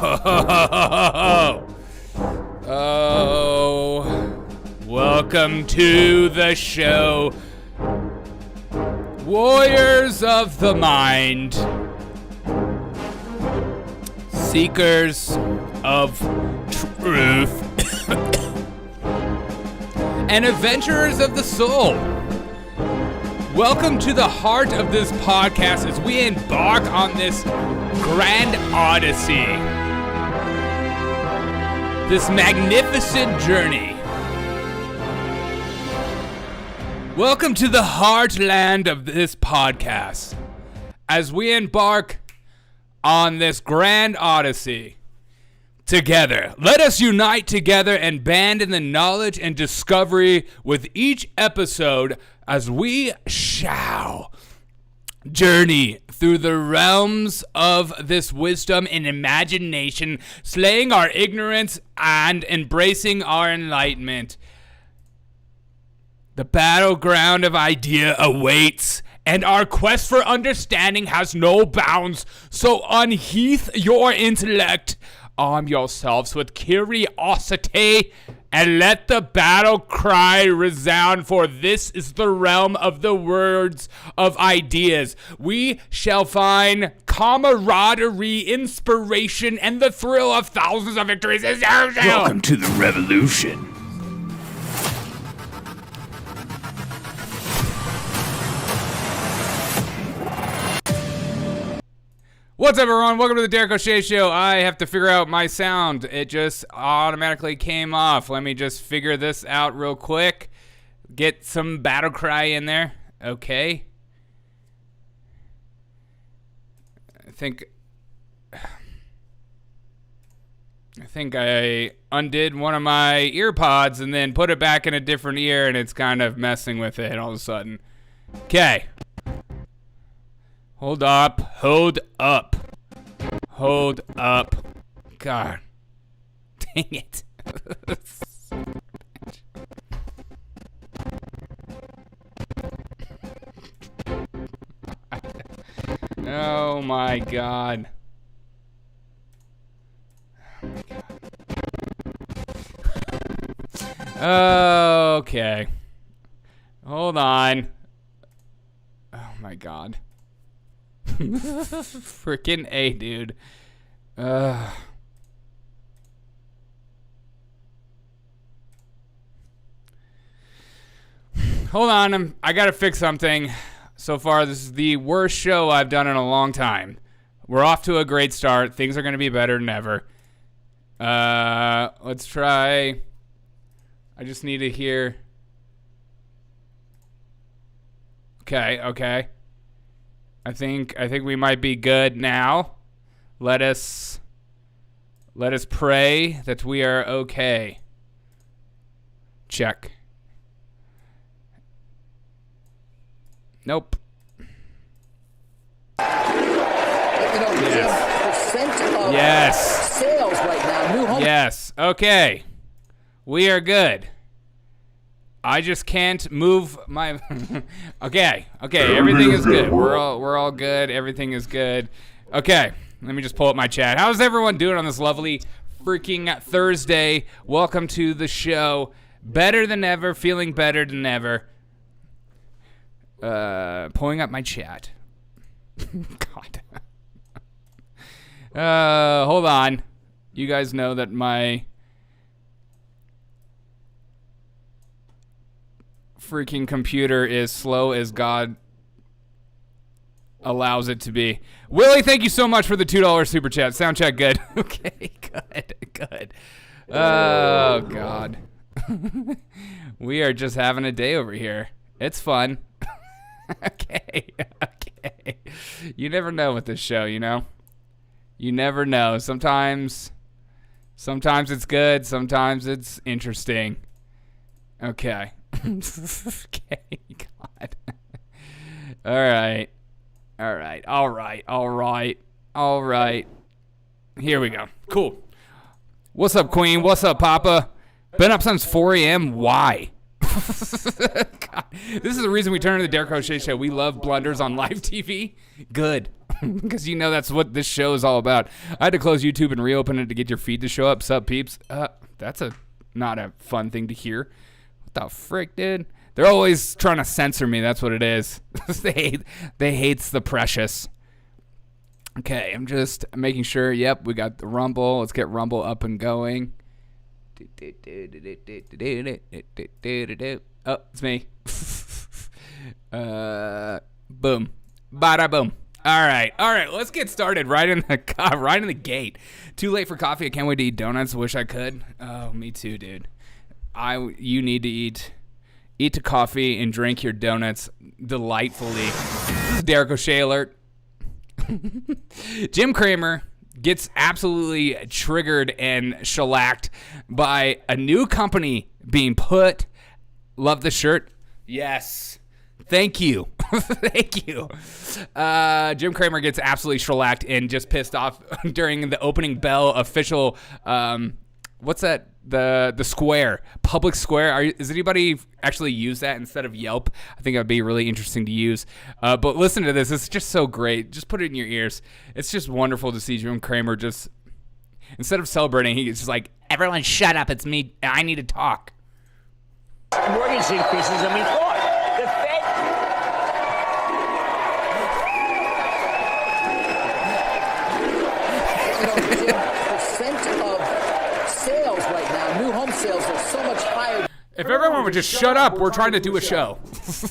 Oh, welcome to the show, Warriors of the Mind, Seekers of Truth, and Adventurers of the Soul. Welcome to the heart of this podcast as we embark on this grand odyssey, this magnificent journey. Welcome to the heartland of this podcast as we embark on this grand odyssey together. Let us unite together and band in the knowledge and discovery with each episode as we shall journey through the realms of this wisdom and imagination, slaying our ignorance and embracing our enlightenment. The battleground of idea awaits, and our quest for understanding has no bounds. So unsheath your intellect, arm yourselves with curiosity, and let the battle cry resound, for this is the realm of the words of ideas. We shall find camaraderie, inspiration, and the thrill of thousands of victories. Welcome to the revolution. What's up, everyone? Welcome to the Derek O'Shea Show. I have to figure out my sound. It just automatically came off. Let me just figure this out real quick. Get some battle cry in there. Okay. I think I undid one of my ear pods and then put it back in a different ear, and it's kind of messing with it all of a sudden. Okay. Hold up. God. Dang it. Oh my God. Okay. Hold on. Oh my God. Freaking A, dude. Hold on, I gotta fix something. So far, this is the worst show I've done in a long time. We're off to a great start. Things are gonna be better than ever. Let's try. I just need to hear. Okay. I think we might be good now. Let us pray that we are okay. Check. Nope. Yes. Sales right now. New home. Yes. Okay. We are good. I just can't move my. Okay. Everything is good. We're all good. Everything is good. Okay. Let me just pull up my chat. How's everyone doing on this lovely freaking Thursday? Welcome to the show. Better than ever. Feeling better than ever. Pulling up my chat. God. Hold on. You guys know that my freaking computer is slow as God allows it to be. Willie, thank you so much for the $2 super chat. Sound check good. Okay, good. Oh, God. We are just having a day over here. It's fun. Okay. You never know with this show, you know? You never know. Sometimes it's good. Sometimes it's interesting. Okay. Okay, God. All right. Here we go. Cool. What's up, Queen? What's up, Papa? Been up since 4 a.m. Why? God, this is the reason we turn to the Derek O'Shea Show. We love blunders on live TV. Good. Because you know that's what this show is all about. I had to close YouTube and reopen it to get your feed to show up. Sup, peeps? That's not a fun thing to hear. What the frick, dude? They're always trying to censor me. That's what it is. they hates the precious. Okay, I'm just making sure. Yep, we got the Rumble. Let's get Rumble up and going. Oh, it's me. Boom. Bada boom. All right. Let's get started right in the gate. Too late for coffee. I can't wait to eat donuts. Wish I could. Oh, me too, dude. You need to eat the coffee and drink your donuts delightfully. This is Derek O'Shea alert. Jim Cramer gets absolutely triggered and shellacked by a new company being put. Love the shirt. Yes. Thank you. Thank you. Jim Cramer gets absolutely shellacked and just pissed off during the opening bell official, what's that? The Square, public Square. Does anybody actually use that instead of Yelp? I think that'd be really interesting to use. But listen to this. It's just so great. Just put it in your ears. It's just wonderful to see Jim Cramer just, instead of celebrating, he's just like, everyone shut up. It's me. I need to talk. Mortgage increases and we thought the Fed. Percent of sales right now, new home sales are so much higher. If everyone would just shut up, we're trying to do a show. Yes,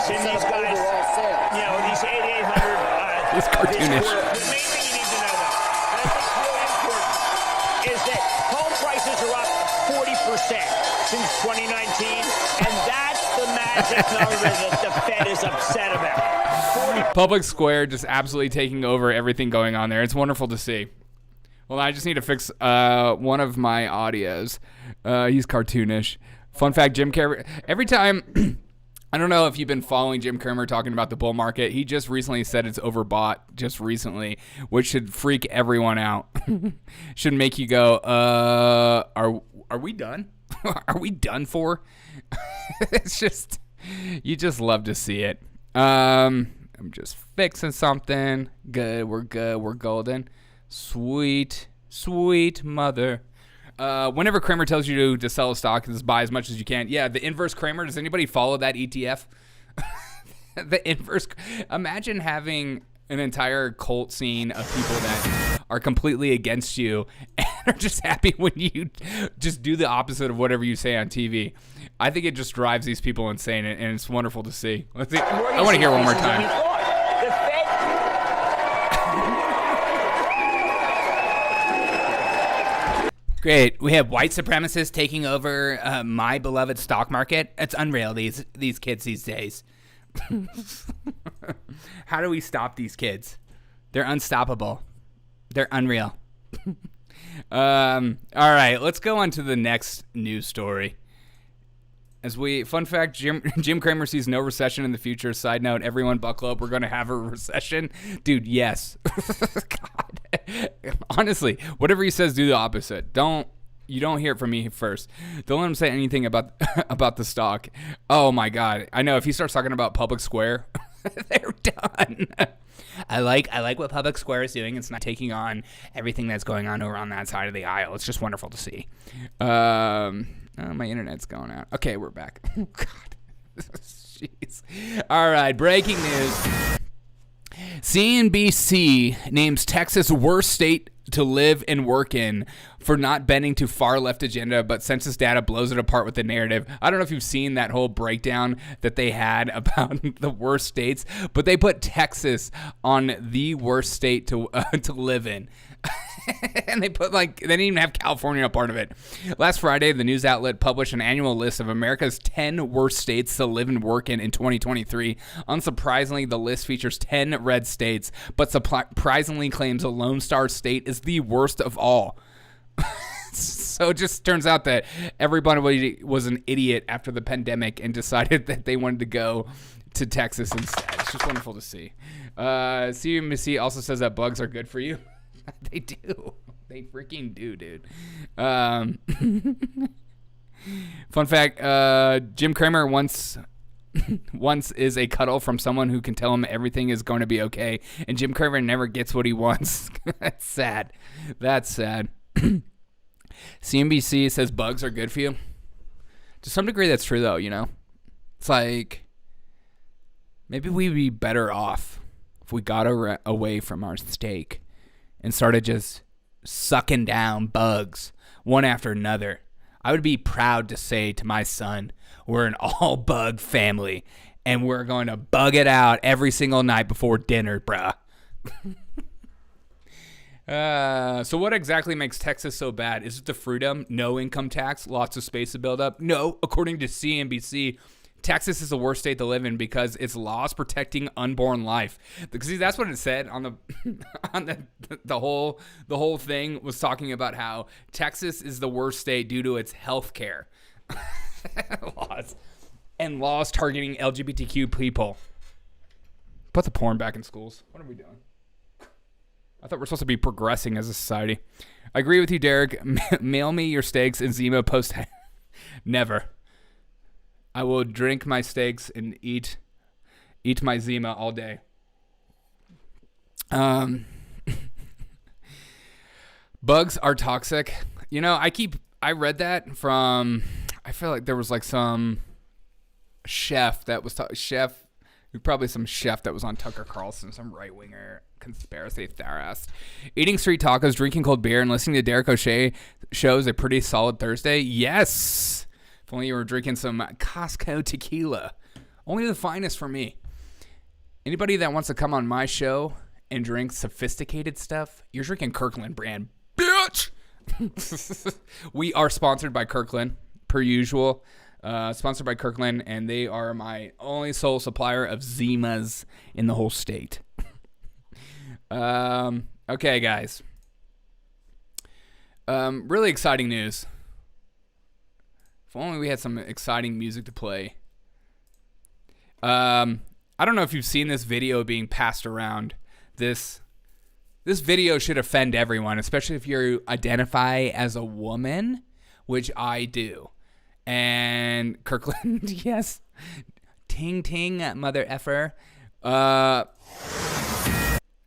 and these guys, you know, these 8,800. It's cartoonish. The main thing you need to know, though, and I think it's really important, is that home prices are up 40% since 2019, and that's the magic number that the Fed is upset about. Public Square just absolutely taking over everything going on there. It's wonderful to see. Well, I just need to fix one of my audios. He's cartoonish. Fun fact, Jim Cramer, every time, I don't know if you've been following Jim Cramer talking about the bull market. He just recently said it's overbought just recently, which should freak everyone out. Should make you go, are we done? Are we done for? It's just, you just love to see it. I'm just fixing something. Good. We're golden. Sweet mother. Whenever Cramer tells you to sell a stock, just buy as much as you can. Yeah, the inverse Cramer. Does anybody follow that ETF? The inverse. Imagine having an entire cult scene of people that are completely against you and are just happy when you just do the opposite of whatever you say on TV. I think it just drives these people insane, and it's wonderful to see. Let's see. I want to hear one more time. The Fed. Great. We have white supremacists taking over my beloved stock market. It's unreal, these kids these days. How do we stop these kids? They're unstoppable. They're unreal. All right, let's go on to the next news story. Fun fact, Jim Cramer sees no recession in the future. Side note, everyone buckle up. We're going to have a recession. Dude, yes. God. Honestly, whatever he says, do the opposite. You don't hear it from me first. Don't let him say anything about the stock. Oh my God. I know if he starts talking about Public Square, they're done. I like what Public Square is doing. It's not taking on everything that's going on over on that side of the aisle. It's just wonderful to see. Oh, my internet's going out. Okay, we're back. Oh, God. Jeez. All right, breaking news. CNBC names Texas worst state to live and work in for not bending to far left agenda, but census data blows it apart with the narrative. I don't know if you've seen that whole breakdown that they had about the worst states, but they put Texas on the worst state to live in. And they didn't even have California a part of it. Last Friday, the news outlet published an annual list of America's 10 worst states to live and work in 2023. Unsurprisingly, the list features 10 red states, but surprisingly claims a Lone Star state is the worst of all. So it just turns out that everybody was an idiot after the pandemic and decided that they wanted to go to Texas instead. It's just wonderful to see. CNBC also says that bugs are good for you. They do. They freaking do, dude. Fun fact, Jim Cramer once is a cuddle from someone who can tell him everything is going to be okay, and Jim Cramer never gets what he wants. That's sad. That's sad. CNBC says bugs are good for you. To some degree, that's true, though, you know? It's like, maybe we'd be better off if we got away from our steak and started just sucking down bugs one after another. I would be proud to say to my son, we're an all-bug family, and we're going to bug it out every single night before dinner, bruh. So what exactly makes Texas so bad? Is it the freedom? No income tax? Lots of space to build up? No. According to CNBC, Texas is the worst state to live in because it's laws protecting unborn life. Because see, that's what it said on the whole thing was talking about how Texas is the worst state due to its health care laws targeting LGBTQ people. Put the porn back in schools. What are we doing? I thought we're supposed to be progressing as a society. I agree with you, Derek. Mail me your steaks and Zima post. Never. I will drink my steaks and eat my Zima all day. Bugs are toxic. You know, I read that from, I feel like there was like some chef that was, probably some chef that was on Tucker Carlson, some right-winger conspiracy theorist. Eating street tacos, drinking cold beer, and listening to Derek O'Shea shows a pretty solid Thursday. Yes! If only you were drinking some Costco tequila. Only the finest for me. Anybody that wants to come on my show and drink sophisticated stuff, you're drinking Kirkland brand. Bitch! We are sponsored by Kirkland, per usual. Sponsored by Kirkland, and they are my only sole supplier of Zimas in the whole state. Okay, guys. Really exciting news. If only we had some exciting music to play. I don't know if you've seen this video being passed around. This video should offend everyone, especially if you identify as a woman, which I do. And Kirkland, yes. Ting, ting, mother effer.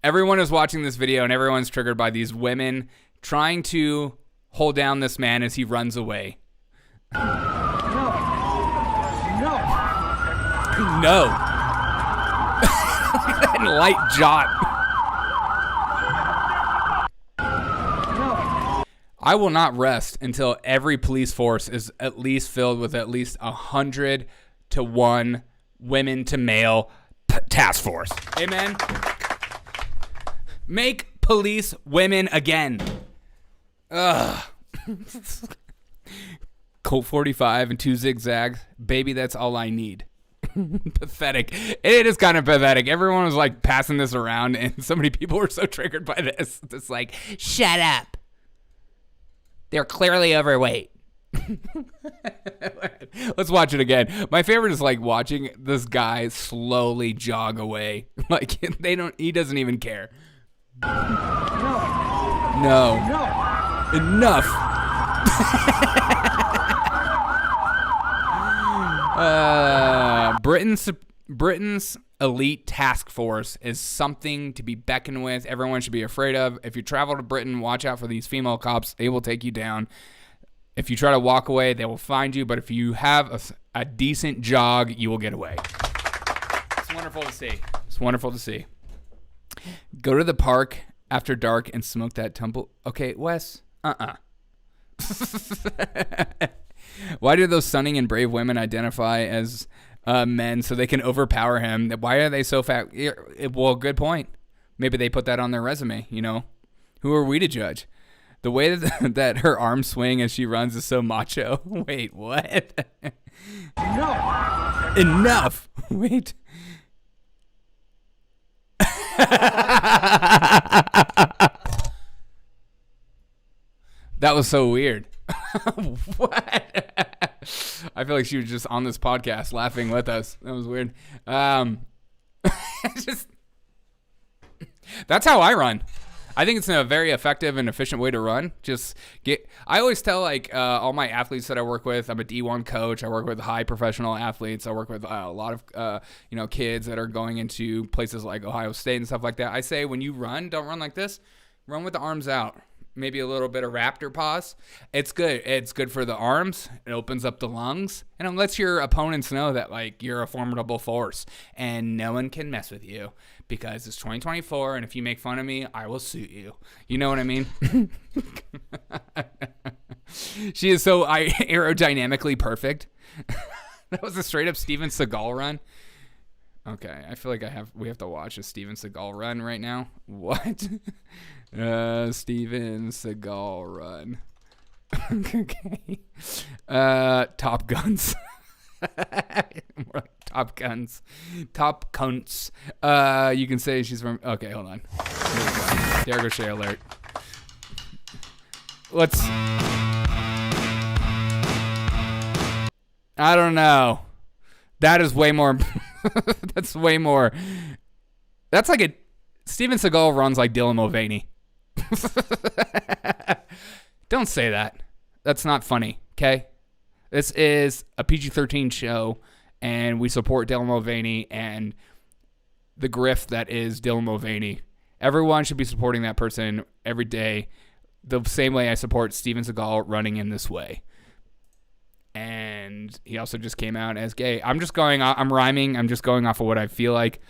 Everyone is watching this video, and everyone's triggered by these women trying to hold down this man as he runs away. No. That light jot. I will not rest until every police force is at least filled with at least 100 to 1 women to male task force. Amen. Make police women again. Ugh. Colt 45 and 2 zigzags. Baby, that's all I need. Pathetic. It is kind of pathetic. Everyone was like passing this around, and so many people were so triggered by this. It's like, shut up. They're clearly overweight. Let's watch it again. My favorite is like watching this guy slowly jog away. Like he doesn't even care. No. Enough. Britain's elite task force is something to be beckoned with. Everyone should be afraid of. If you travel to Britain, watch out for these female cops. They will take you down. If you try to walk away, they will find you. But if you have a decent jog, you will get away. It's wonderful to see. It's wonderful to see. Go to the park after dark and smoke that tumble. Okay, Wes. Why do those stunning and brave women identify as men so they can overpower him? Why are they so fat? Well, good point. Maybe they put that on their resume, you know? Who are we to judge? The way that her arms swing as she runs is so macho. Wait, what? No. Enough. Wait. That was so weird. What? I feel like she was just on this podcast laughing with us. That was weird. That's how I run. I think it's a very effective and efficient way to run. I always tell like all my athletes that I work with, I'm a D1 coach. I work with high professional athletes. I work with a lot of kids that are going into places like Ohio State and stuff like that. I say when you run, don't run like this. Run with the arms out. Maybe a little bit of raptor pause. It's good. It's good for the arms. It opens up the lungs, and it lets your opponents know that like you're a formidable force, and no one can mess with you because it's 2024, and if you make fun of me, I will sue you. You know what I mean? She is so aerodynamically perfect. That was a straight up Steven Seagal run. Okay, I feel like we have to watch a Steven Seagal run right now. What? Steven Seagal run. Okay. Top Guns. More like Top Guns. Top Cunts. You can say she's from... Okay, hold on. Dare go share alert. Let's... I don't know. That is way more... That's way more... That's like a... Steven Seagal runs like Dylan Mulvaney. Don't say that. That's not funny, okay? This is a PG-13 show, and we support Dylan Mulvaney and the grift that is Dylan Mulvaney. Everyone should be supporting that person every day the same way I support Steven Seagal running in this way. And he also just came out as gay. I'm rhyming. I'm just going off of what I feel like.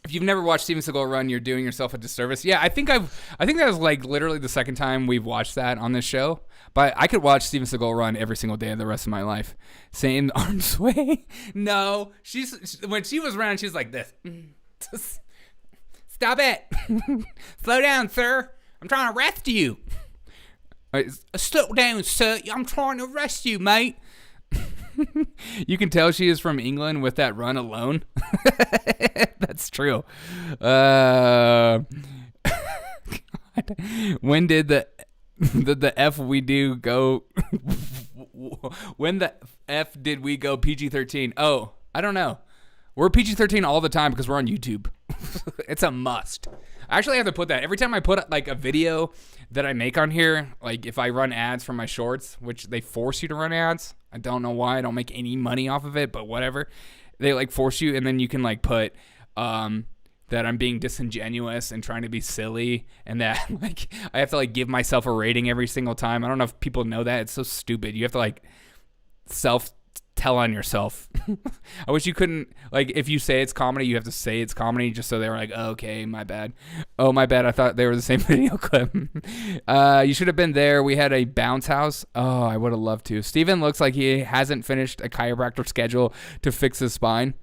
If you've never watched Steven Seagal run, you're doing yourself a disservice. Yeah, I think that was like literally the second time we've watched that on this show. But I could watch Steven Seagal run every single day of the rest of my life. Same arm sway. No, when she was running, she was like this. Stop it. Slow down, sir. I'm trying to arrest you. Slow down, sir. I'm trying to arrest you, mate. You can tell she is from England with that run alone. That's true. God. When did the F we do go? When the F did we go PG-13? Oh, I don't know. We're PG-13 all the time because we're on YouTube. It's a must. I actually have to put that every time I put like a video that I make on here. Like if I run ads for my shorts, which they force you to run ads. I don't know why. I don't make any money off of it, but whatever. They like force you, and then you can like put that I'm being disingenuous and trying to be silly, and that like I have to like give myself a rating every single time. I don't know if people know that. It's so stupid. You have to like tell on yourself. I wish you couldn't, like, if you say it's comedy, you have to say it's comedy just so they were like, oh, okay, my bad. Oh, my bad. I thought they were the same video clip. You should have been there. We had a bounce house. Oh, I would have loved to. Steven looks like he hasn't finished a chiropractor schedule to fix his spine.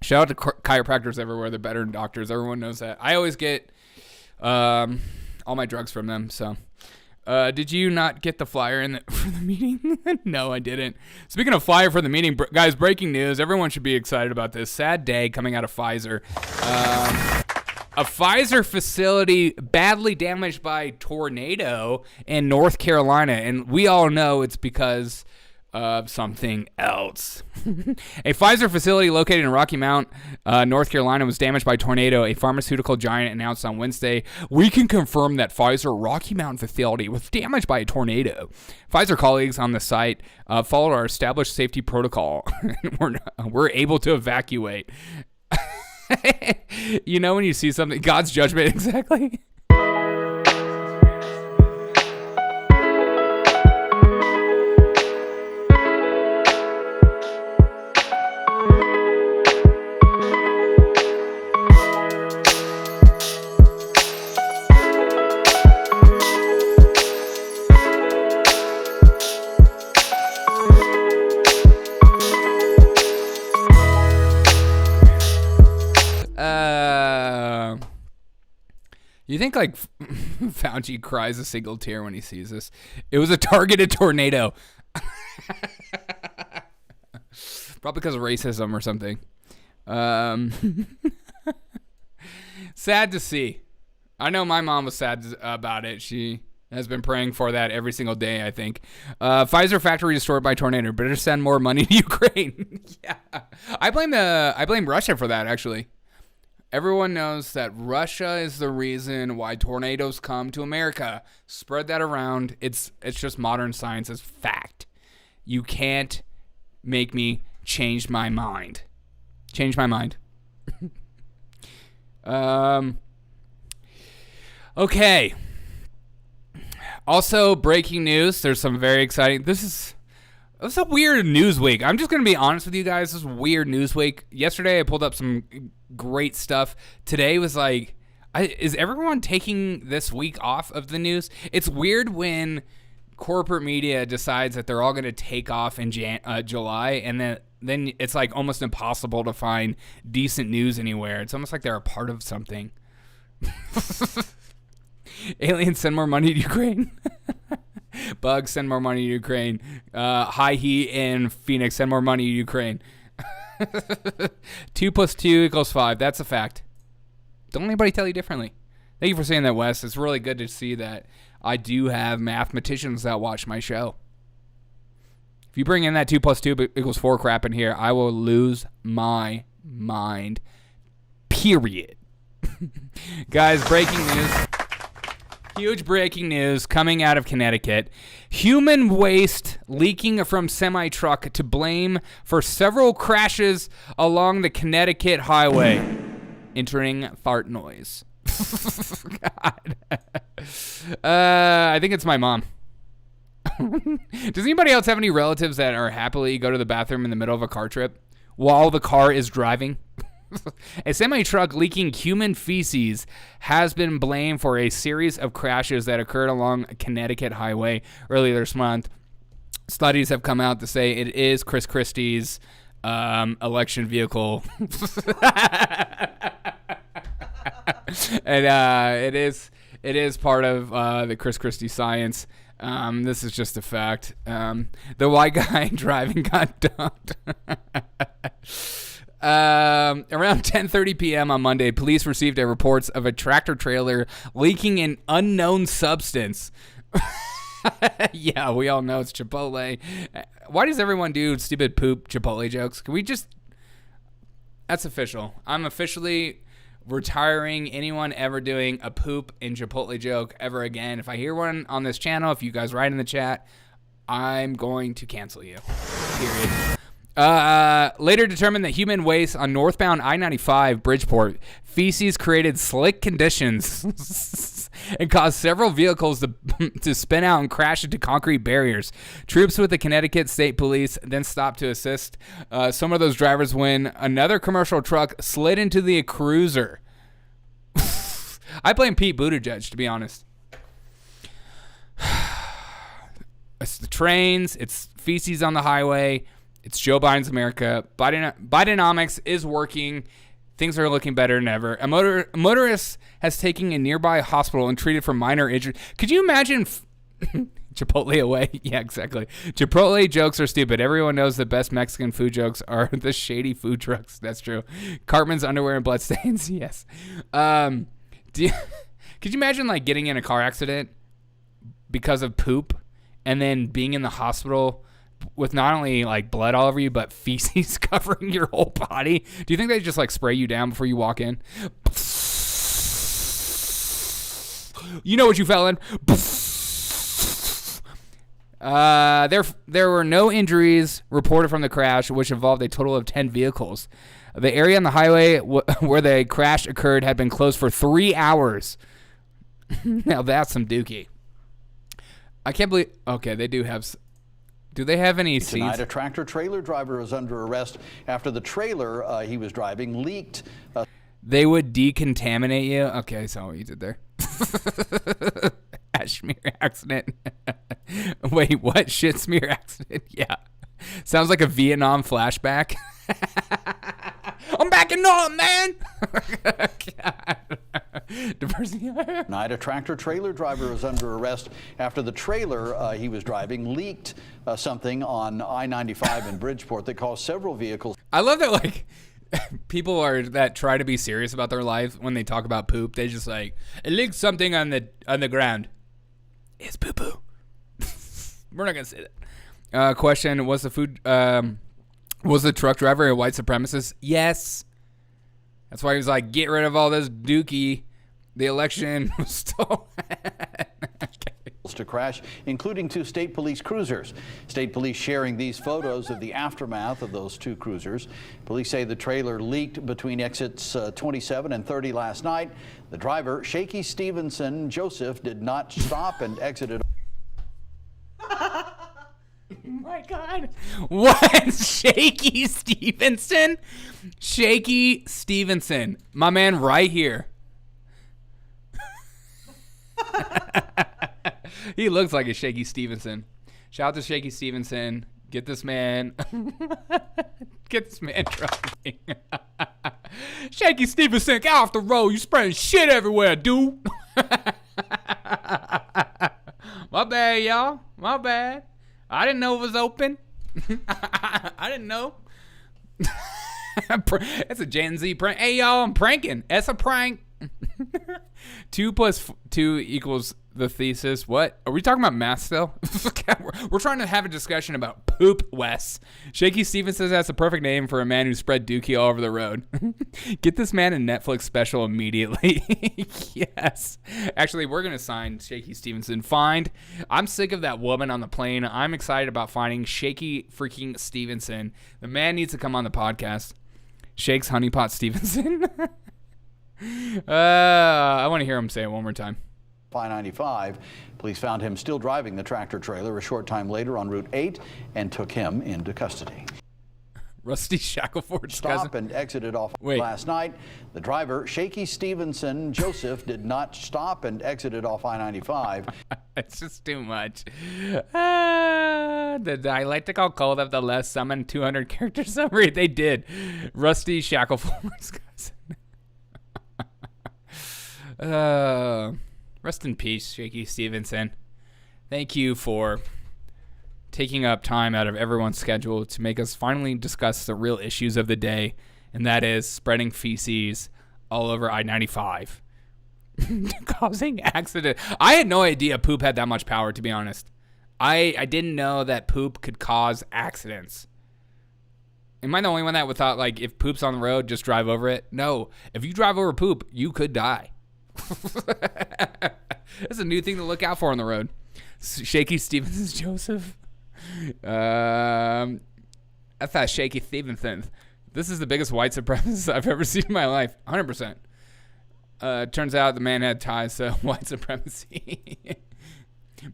Shout out to chiropractors everywhere. They're better than doctors. Everyone knows that. I always get all my drugs from them, so... did you not get the flyer for the meeting? No, I didn't. Speaking of flyer for the meeting, guys, breaking news. Everyone should be excited about this. Sad day coming out of Pfizer. A Pfizer facility badly damaged by tornado in North Carolina, and we all know it's because of something else. A Pfizer facility located in Rocky Mount, North Carolina, was damaged by a tornado, a pharmaceutical giant announced on Wednesday. We can confirm that Pfizer Rocky Mount facility was damaged by a tornado. Pfizer colleagues on the site followed our established safety protocol. We're able to evacuate. You know when you see something, God's judgment, exactly. You think like Fauci cries a single tear when he sees this? It was a targeted tornado. Probably because of racism or something. Sad to see. I know my mom was sad about it. She has been praying for that every single day, I think. Pfizer factory destroyed by tornado. Better send more money to Ukraine. Yeah, I blame Russia for that, actually. Everyone knows that Russia is the reason why tornadoes come to America. Spread that around. It's just modern science. It's fact. You can't make me change my mind. Change my mind. Okay. Also, breaking news. There's some very exciting. It's a weird news week. I'm just going to be honest with you guys. This is a weird news week. Yesterday, I pulled up some great stuff. Today was like, is everyone taking this week off of the news? It's weird when corporate media decides that they're all going to take off in July, and then it's like almost impossible to find decent news anywhere. It's almost like they're a part of something. Aliens send more money to Ukraine. Bugs send more money to Ukraine. High heat in Phoenix send more money to Ukraine. 2 + 2 = 5. That's a fact. Don't anybody tell you differently. Thank you for saying that, Wes. It's really good to see that I do have mathematicians that watch my show. If you bring in that 2 + 2 = 4 crap in here, I will lose my mind. Period. Guys, breaking news. Huge breaking news coming out of Connecticut. Human waste leaking from semi-truck to blame for several crashes along the Connecticut highway. Entering fart noise. God. I think it's my mom. Does anybody else have any relatives that are happily go to the bathroom in the middle of a car trip while the car is driving? A semi-truck leaking human feces has been blamed for a series of crashes that occurred along Connecticut Highway earlier this month. Studies have come out to say it is Chris Christie's election vehicle. And it is part of the Chris Christie science. This is just a fact. The white guy driving got dumped. Around 10:30 p.m. on Monday, police received reports of a tractor trailer leaking an unknown substance. Yeah, we all know it's Chipotle. Why does everyone do stupid poop Chipotle jokes? Can we just... That's official. I'm officially retiring anyone ever doing a poop and Chipotle joke ever again. If I hear one on this channel, if you guys write in the chat, I'm going to cancel you. Period. Later determined that human waste on northbound I-95 Bridgeport feces created slick conditions and caused several vehicles to spin out and crash into concrete barriers. Troops with the Connecticut State Police then stopped to assist some of those drivers when another commercial truck slid into the cruiser. I blame Pete Buttigieg, to be honest. It's the trains, it's feces on the highway. It's Joe Biden's America. Bidenomics is working. Things are looking better than ever. A motorist has taken a nearby hospital and treated for minor injury. Could you imagine Chipotle away? Yeah, exactly. Chipotle jokes are stupid. Everyone knows the best Mexican food jokes are the shady food trucks. That's true. Cartman's underwear and bloodstains. Yes. Could you imagine like getting in a car accident because of poop and then being in the hospital with not only like blood all over you, but feces covering your whole body? Do you think they just like spray you down before you walk in? You know what you fell in. There were no injuries reported from the crash, which involved a total of 10 vehicles. The area on the highway where the crash occurred had been closed for 3 hours. Now that's some dookie. I can't believe... Okay, they do have... Do they have any seats? Tonight, a tractor-trailer driver is under arrest after the trailer he was driving leaked. They would decontaminate you? Okay, I saw what you did there. Ash smear accident. Wait, what? Shit smear accident? Yeah. Sounds like a Vietnam flashback. I'm back in North, man. Tonight, a tractor-trailer driver is under arrest after the trailer he was driving leaked something on I-95 in Bridgeport that caused several vehicles. I love that, like, people that try to be serious about their life when they talk about poop. They just like, it leaked something on the ground. It's poo-poo. We're not gonna say that. Question: was the truck driver a white supremacist? Yes. That's why he was like, get rid of all this dookie. The election was stolen. To crash, including 2 state police cruisers. State police sharing these photos of the aftermath of those 2 cruisers. Police say the trailer leaked between exits 27 and 30 last night. The driver, Shaky Stevenson Joseph, did not stop and exited. Oh my God. What? Shaky Stevenson? Shaky Stevenson. My man right here. He looks like a Shaky Stevenson. Shout out to Shaky Stevenson. Get this man. Get this man driving. Shaky Stevenson, get off the road. You spreading shit everywhere, dude. My bad, y'all. My bad. I didn't know it was open. I didn't know. It's a Gen Z prank. Hey, y'all, I'm pranking. It's a prank. 2 + 2 equals the thesis. What? Are we talking about math still? We're trying to have a discussion about poop, Wes. Shaky Stevens says that's a perfect name for a man who spread dookie all over the road. Get this man a Netflix special immediately. Yes. Actually, we're going to sign Shaky Stevenson. I'm sick of that woman on the plane. I'm excited about finding Shaky freaking Stevenson. The man needs to come on the podcast. Shakes Honeypot Stevenson. I want to hear him say it one more time. I-95. Police found him still driving the tractor trailer a short time later on Route 8 and took him into custody. Rusty Shackleford's Stop and exited off last night. The driver, Shaky Stevenson Joseph, did not stop and exited off I-95. It's just too much. The dialectical code of the less summoned 200 character summary. They did. Rusty Shackleford's cousin. Rest in peace, Shaky Stevenson. Thank you for taking up time out of everyone's schedule to make us finally discuss the real issues of the day, and that is spreading feces all over I-95. Causing accident. I had no idea poop had that much power, to be honest. I didn't know that poop could cause accidents. Am I the only one that would thought, like, if poop's on the road, just drive over it? No. If you drive over poop, you could die. That's a new thing to look out for on the road. Shaky Stevenson's Joseph. I thought Shaky Stevenson. This is the biggest white supremacist I've ever seen in my life. 100%. Turns out the man had ties to white supremacy.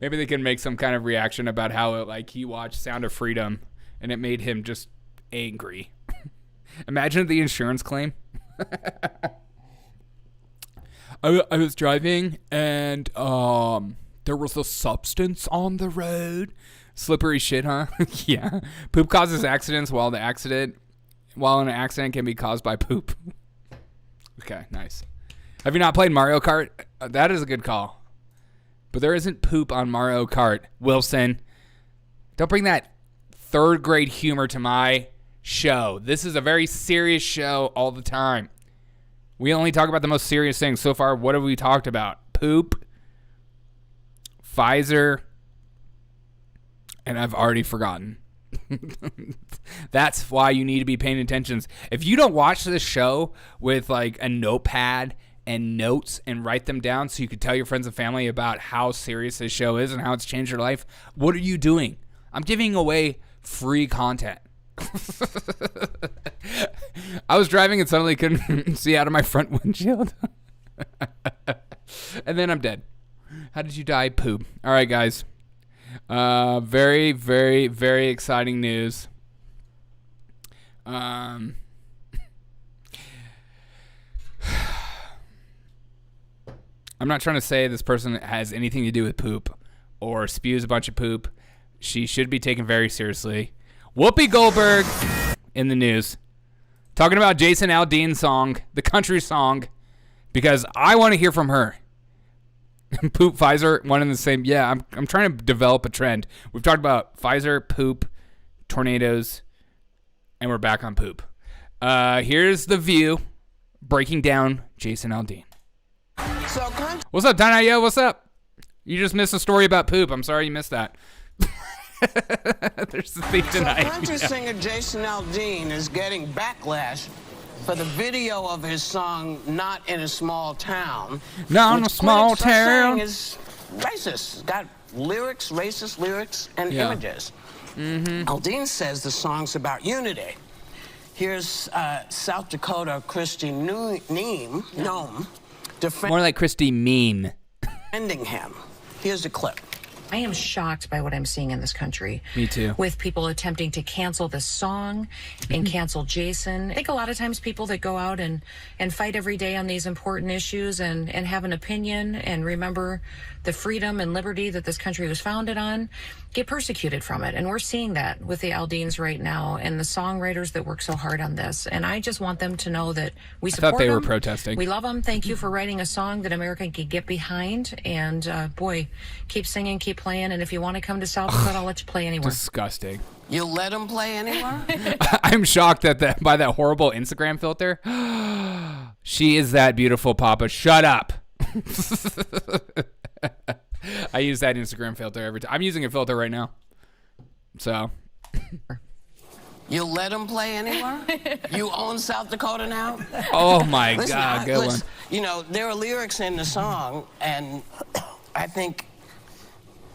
Maybe they can make some kind of reaction about how he watched Sound of Freedom and it made him just angry. Imagine the insurance claim. I was driving and there was a substance on the road. Slippery shit, huh? Yeah. Poop causes accidents while an accident can be caused by poop. Okay, nice. Have you not played Mario Kart? That is a good call. But there isn't poop on Mario Kart, Wilson. Don't bring that third grade humor to my show. This is a very serious show all the time. We only talk about the most serious things. So far, what have we talked about? Poop, Pfizer, and I've already forgotten. That's why you need to be paying attention. If you don't watch this show with a notepad and notes and write them down so you could tell your friends and family about how serious this show is and how it's changed your life, what are you doing? I'm giving away free content. I was driving and suddenly couldn't see out of my front windshield. And then I'm dead. How did you die? Poop. All right, guys. Very, very, very exciting news. I'm not trying to say this person has anything to do with poop or spews a bunch of poop. She should be taken very seriously. Whoopi Goldberg in the news. Talking about Jason Aldean's song, the country song, because I want to hear from her. Poop, Pfizer, one and the same. Yeah, I'm trying to develop a trend. We've talked about Pfizer, poop, tornadoes, and we're back on poop. Here's The View breaking down Jason Aldean. What's up, Danayo? What's up? You just missed a story about poop. I'm sorry you missed that. There's the thing tonight. Country singer Jason Aldean is getting backlash for the video of his song "Not in a Small Town." Not in a which small critics are saying town. is racist. It's got lyrics, racist lyrics, and images. Aldean says the song's about unity. Here's South Dakota Christy Nome More like Christy Meme. defending him. Here's a clip. I am shocked by what I'm seeing in this country. Me too. With people attempting to cancel this song and cancel Jason. I think a lot of times people that go out and fight every day on these important issues and have an opinion and remember the freedom and liberty that this country was founded on get persecuted from it. And we're seeing that with the Aldeans right now and the songwriters that work so hard on this. And I just want them to know that we support them. I thought they were protesting. We love them. Thank you for writing a song that America can get behind. And boy, keep singing, keep playing. And if you want to come to South Dakota, I'll let you play anywhere. Disgusting. You'll let him play anywhere? I'm shocked at by that horrible Instagram filter. She is that beautiful, Papa. Shut up. I use that Instagram filter every time. I'm using a filter right now. So. You'll let him play anywhere? You own South Dakota now? Oh my Listen, God, good one. You know, there are lyrics in the song, and I think,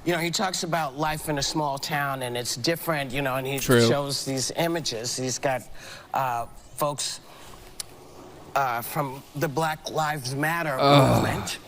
you know, he talks about life in a small town, and it's different, you know, and he shows these images. He's got folks from the Black Lives Matter movement,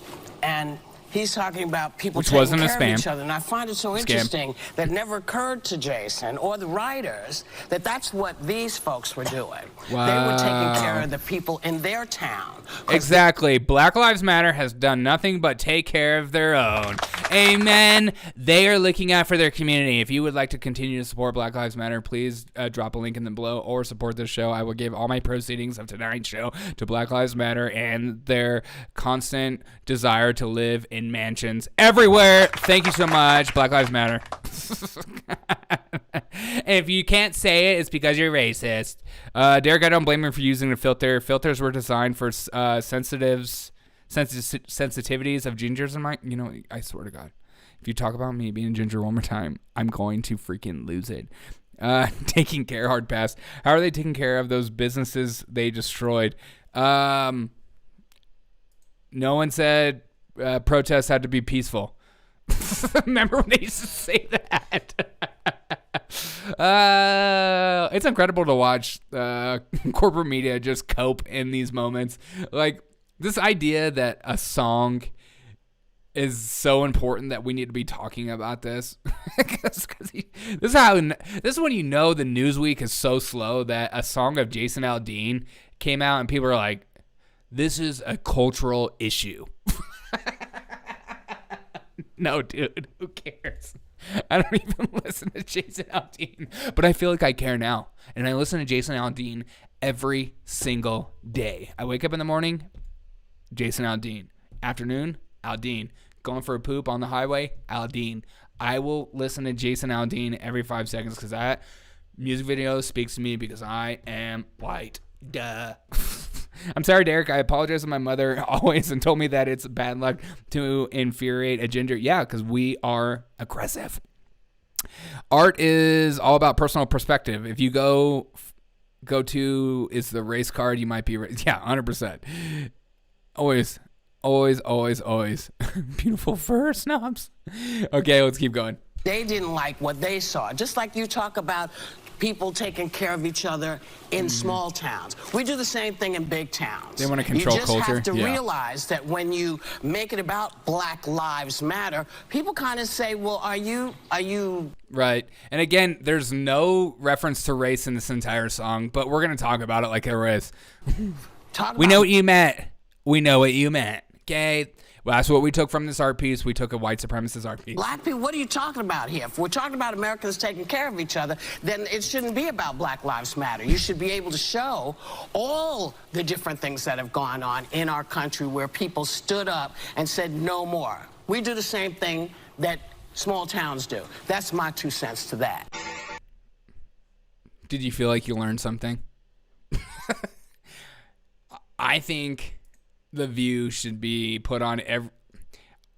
and he's talking about people taking care of each other. And I find it so interesting that it never occurred to Jason or the writers that that's what these folks were doing. Wow. They were taking care of the people in their town. Exactly. Black Lives Matter has done nothing but take care of their own. Amen. They are looking out for their community. If you would like to continue to support Black Lives Matter, please drop a link in the below or support this show. I will give all my proceedings of tonight's show to Black Lives Matter and their constant desire to live in mansions everywhere. Thank you so much. Black Lives Matter. If you can't say it, it's because you're racist. Derek, I don't blame him for using the filter. Filters were designed for sensitivities of gingers. I swear to God, if you talk about me being a ginger one more time, I'm going to freaking lose it. Taking care, hard pass. How are they taking care of those businesses they destroyed? No one said protests had to be peaceful. Remember when they used to say that? It's incredible to watch corporate media just cope in these moments. Like this idea that a song is so important that we need to be talking about this. This is when you know the news week is so slow that a song of Jason Aldean came out and people are like, this is a cultural issue. No, dude, who cares? I don't even listen to Jason Aldean, but I feel like I care now. And I listen to Jason Aldean every single day. I wake up in the morning, Jason Aldean. Afternoon, Aldean. Going for a poop on the highway, Aldean. I will listen to Jason Aldean every 5 seconds because that music video speaks to me because I am white. Duh. I'm sorry, Derek. I apologize to my mother always and told me that it's bad luck to infuriate a ginger. Yeah, because we are aggressive. Art is all about personal perspective. If you go to is the race card, you might be yeah, 100%. Always. Beautiful fur snobs. Okay, let's keep going. They didn't like what they saw. Just like you talk about people taking care of each other in small towns. We do the same thing in big towns. They want to control culture. You just have to realize that when you make it about Black Lives Matter, people kind of say, well, are you... Right. And again, there's no reference to race in this entire song, but we're going to talk about it like there is. We know what you meant. We know what you meant. Okay? Well, that's what we took from this art piece. We took a white supremacist art piece. Black people, what are you talking about here? If we're talking about Americans taking care of each other, then it shouldn't be about Black Lives Matter. You should be able to show all the different things that have gone on in our country where people stood up and said no more. We do the same thing that small towns do. That's my 2 cents to that. Did you feel like you learned something? I think The View should be put on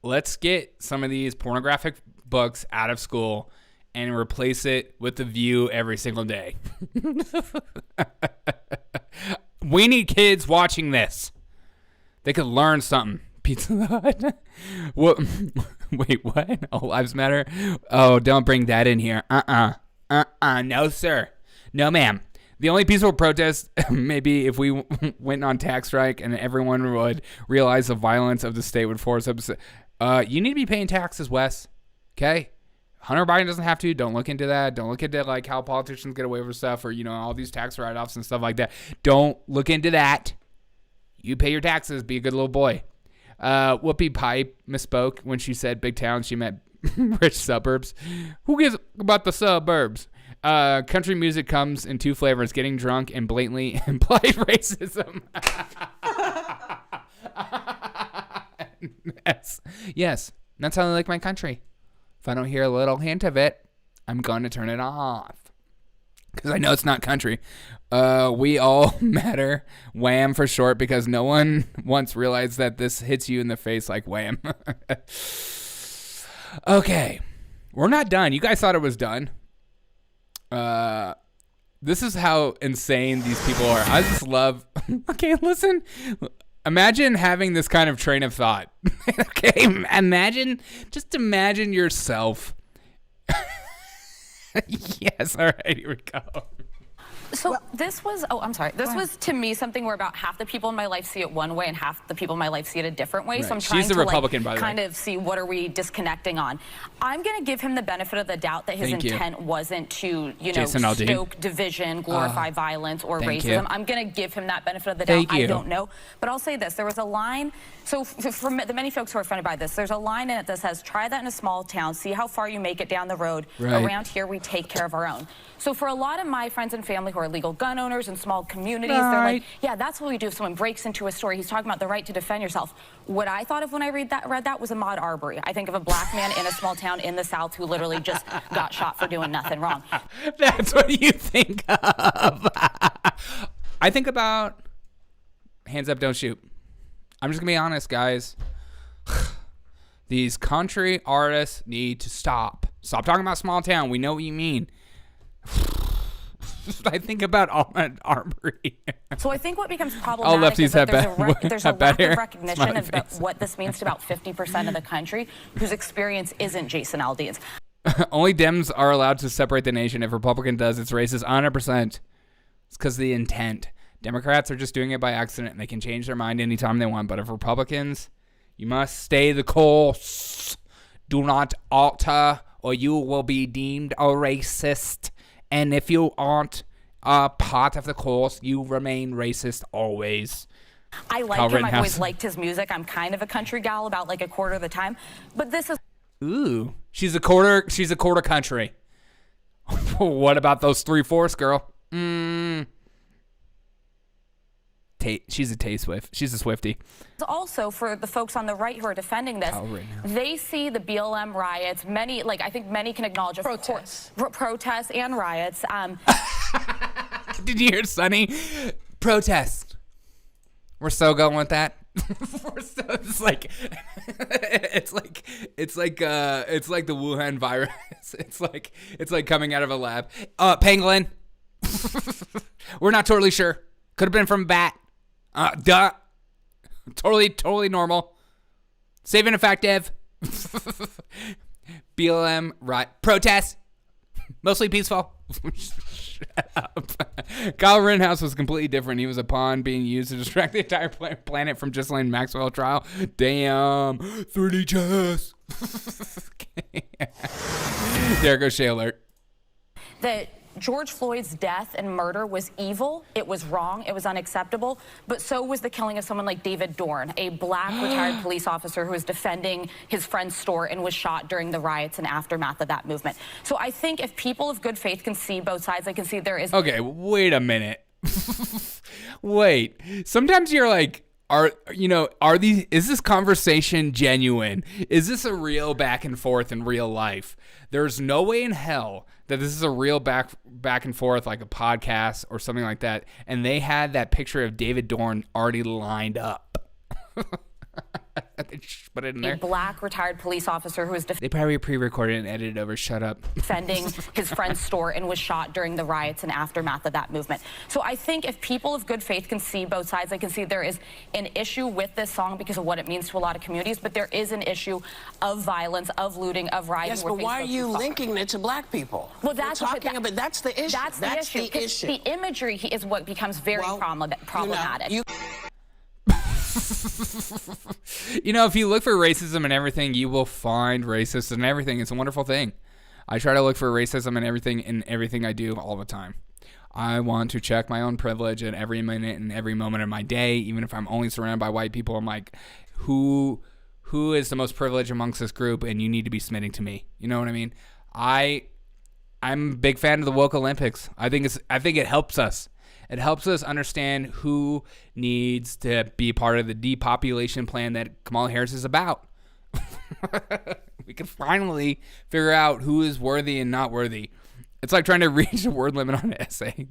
let's get some of these pornographic books out of school and replace it with The View every single day. We need kids watching this. They could learn something. Pizza Hut. What? Wait, what? All lives matter? Oh, don't bring that in here. No, sir. No, ma'am. The only peaceful protest, maybe if we went on tax strike and everyone would realize the violence of the state would force us. You need to be paying taxes, Wes. Okay? Hunter Biden doesn't have to. Don't look into that. Don't look into like how politicians get away with stuff or, all these tax write-offs and stuff like that. Don't look into that. You pay your taxes. Be a good little boy. Whoopi Pipe misspoke when she said big town. She meant rich suburbs. Who gives about the suburbs? Country music comes in two flavors, getting drunk and blatantly implied racism. Yes. That's how I like my country. If I don't hear a little hint of it, I'm going to turn it off. Because I know it's not country. We all matter. Wham for short, because no one once realized that this hits you in the face like wham. Okay. We're not done. You guys thought it was done. This is how insane these people are. I just love... Okay, listen. Imagine having this kind of train of thought. Okay, imagine yourself. Yes, all right, here we go. So this was, this was to me something where about half the people in my life see it one way and half the people in my life see it a different way. Right. So I'm trying She's a to Republican, by the way. kind of see what are we disconnecting on. I'm going to give him the benefit of the doubt that his intent wasn't to, stoke division, glorify violence or racism. I'm going to give him that benefit of the doubt. I don't know. But I'll say this. There was a line. So for the many folks who are offended by this, there's a line in it that says, try that in a small town. See how far you make it down the road. Right. Around here, we take care of our own. So for a lot of my friends and family who are legal gun owners in small communities, they're like, yeah, that's what we do if someone breaks into a store. He's talking about the right to defend yourself. What I thought of when I read that was Ahmaud Arbery. I think of a black man in a small town in the South who literally just got shot for doing nothing wrong. That's what you think of. I think about hands up, don't shoot. I'm just going to be honest, guys. These country artists need to stop. Stop talking about small town. We know what you mean. I think about Ahmaud Arbery. So I think what becomes problematic is that there's a lack of recognition of what this means to about 50% of the country whose experience isn't Jason Aldean's. Only Dems are allowed to separate the nation. If Republican does, it's racist 100%. It's because of the intent. Democrats are just doing it by accident, and they can change their mind anytime they want. But if Republicans, you must stay the course. Do not alter, or you will be deemed a racist. And if you aren't a part of the course, you remain racist always. I like him. I've always liked his music. I'm kind of a country gal about like a quarter of the time. But this is... Ooh. She's a quarter country. What about those 3/4, girl? She's a Swift. She's a Swiftie. Also, for the folks on the right who are defending this, they see the BLM riots. I think many can acknowledge protests and riots. Did you hear Sonny? Protest. We're so going with that. It's like the Wuhan virus. It's like coming out of a lab. Pangolin. We're not totally sure. Could have been from a bat. Duh. Totally normal. Safe and effective. BLM right. Protest. Mostly peaceful. Shut up. Kyle Rittenhouse was completely different. He was a pawn being used to distract the entire planet from Ghislaine Maxwell trial. Damn. 30 chess. There goes Shay Alert. That George Floyd's death and murder was evil. It was wrong. It was unacceptable. But so was the killing of someone like David Dorn, a black retired police officer who was defending his friend's store and was shot during the riots and aftermath of that movement. So I think if people of good faith can see both sides, they can see there is... Okay, wait a minute. Wait. Sometimes you're like, is this conversation genuine? Is this a real back and forth in real life? There's no way in hell that this is a real back and forth, like a podcast or something like that. And they had that picture of David Dorn already lined up. They just put it in there. A black retired police officer who was They probably pre-recorded and edited over. Shut up. defending his friend's store and was shot during the riots and aftermath of that movement. So I think if people of good faith can see both sides, they can see there is an issue with this song because of what it means to a lot of communities, but there is an issue of violence, of looting, of rioting. Yes, but why are you linking it to black people? Well, that's that's the issue. That's the issue. The imagery is what becomes very problematic. You know, if you look for racism and everything, you will find racist and everything. It's a wonderful thing. I try to look for racism and everything I do all the time. I want to check my own privilege at every minute and every moment of my day, even if I'm only surrounded by white people. I'm like, who is the most privileged amongst this group, and you need to be submitting to me. You know what I mean? I'm a big fan of the woke Olympics. I think it helps us. It helps us understand who needs to be part of the depopulation plan that Kamala Harris is about. We can finally figure out who is worthy and not worthy. It's like trying to reach a word limit on an essay.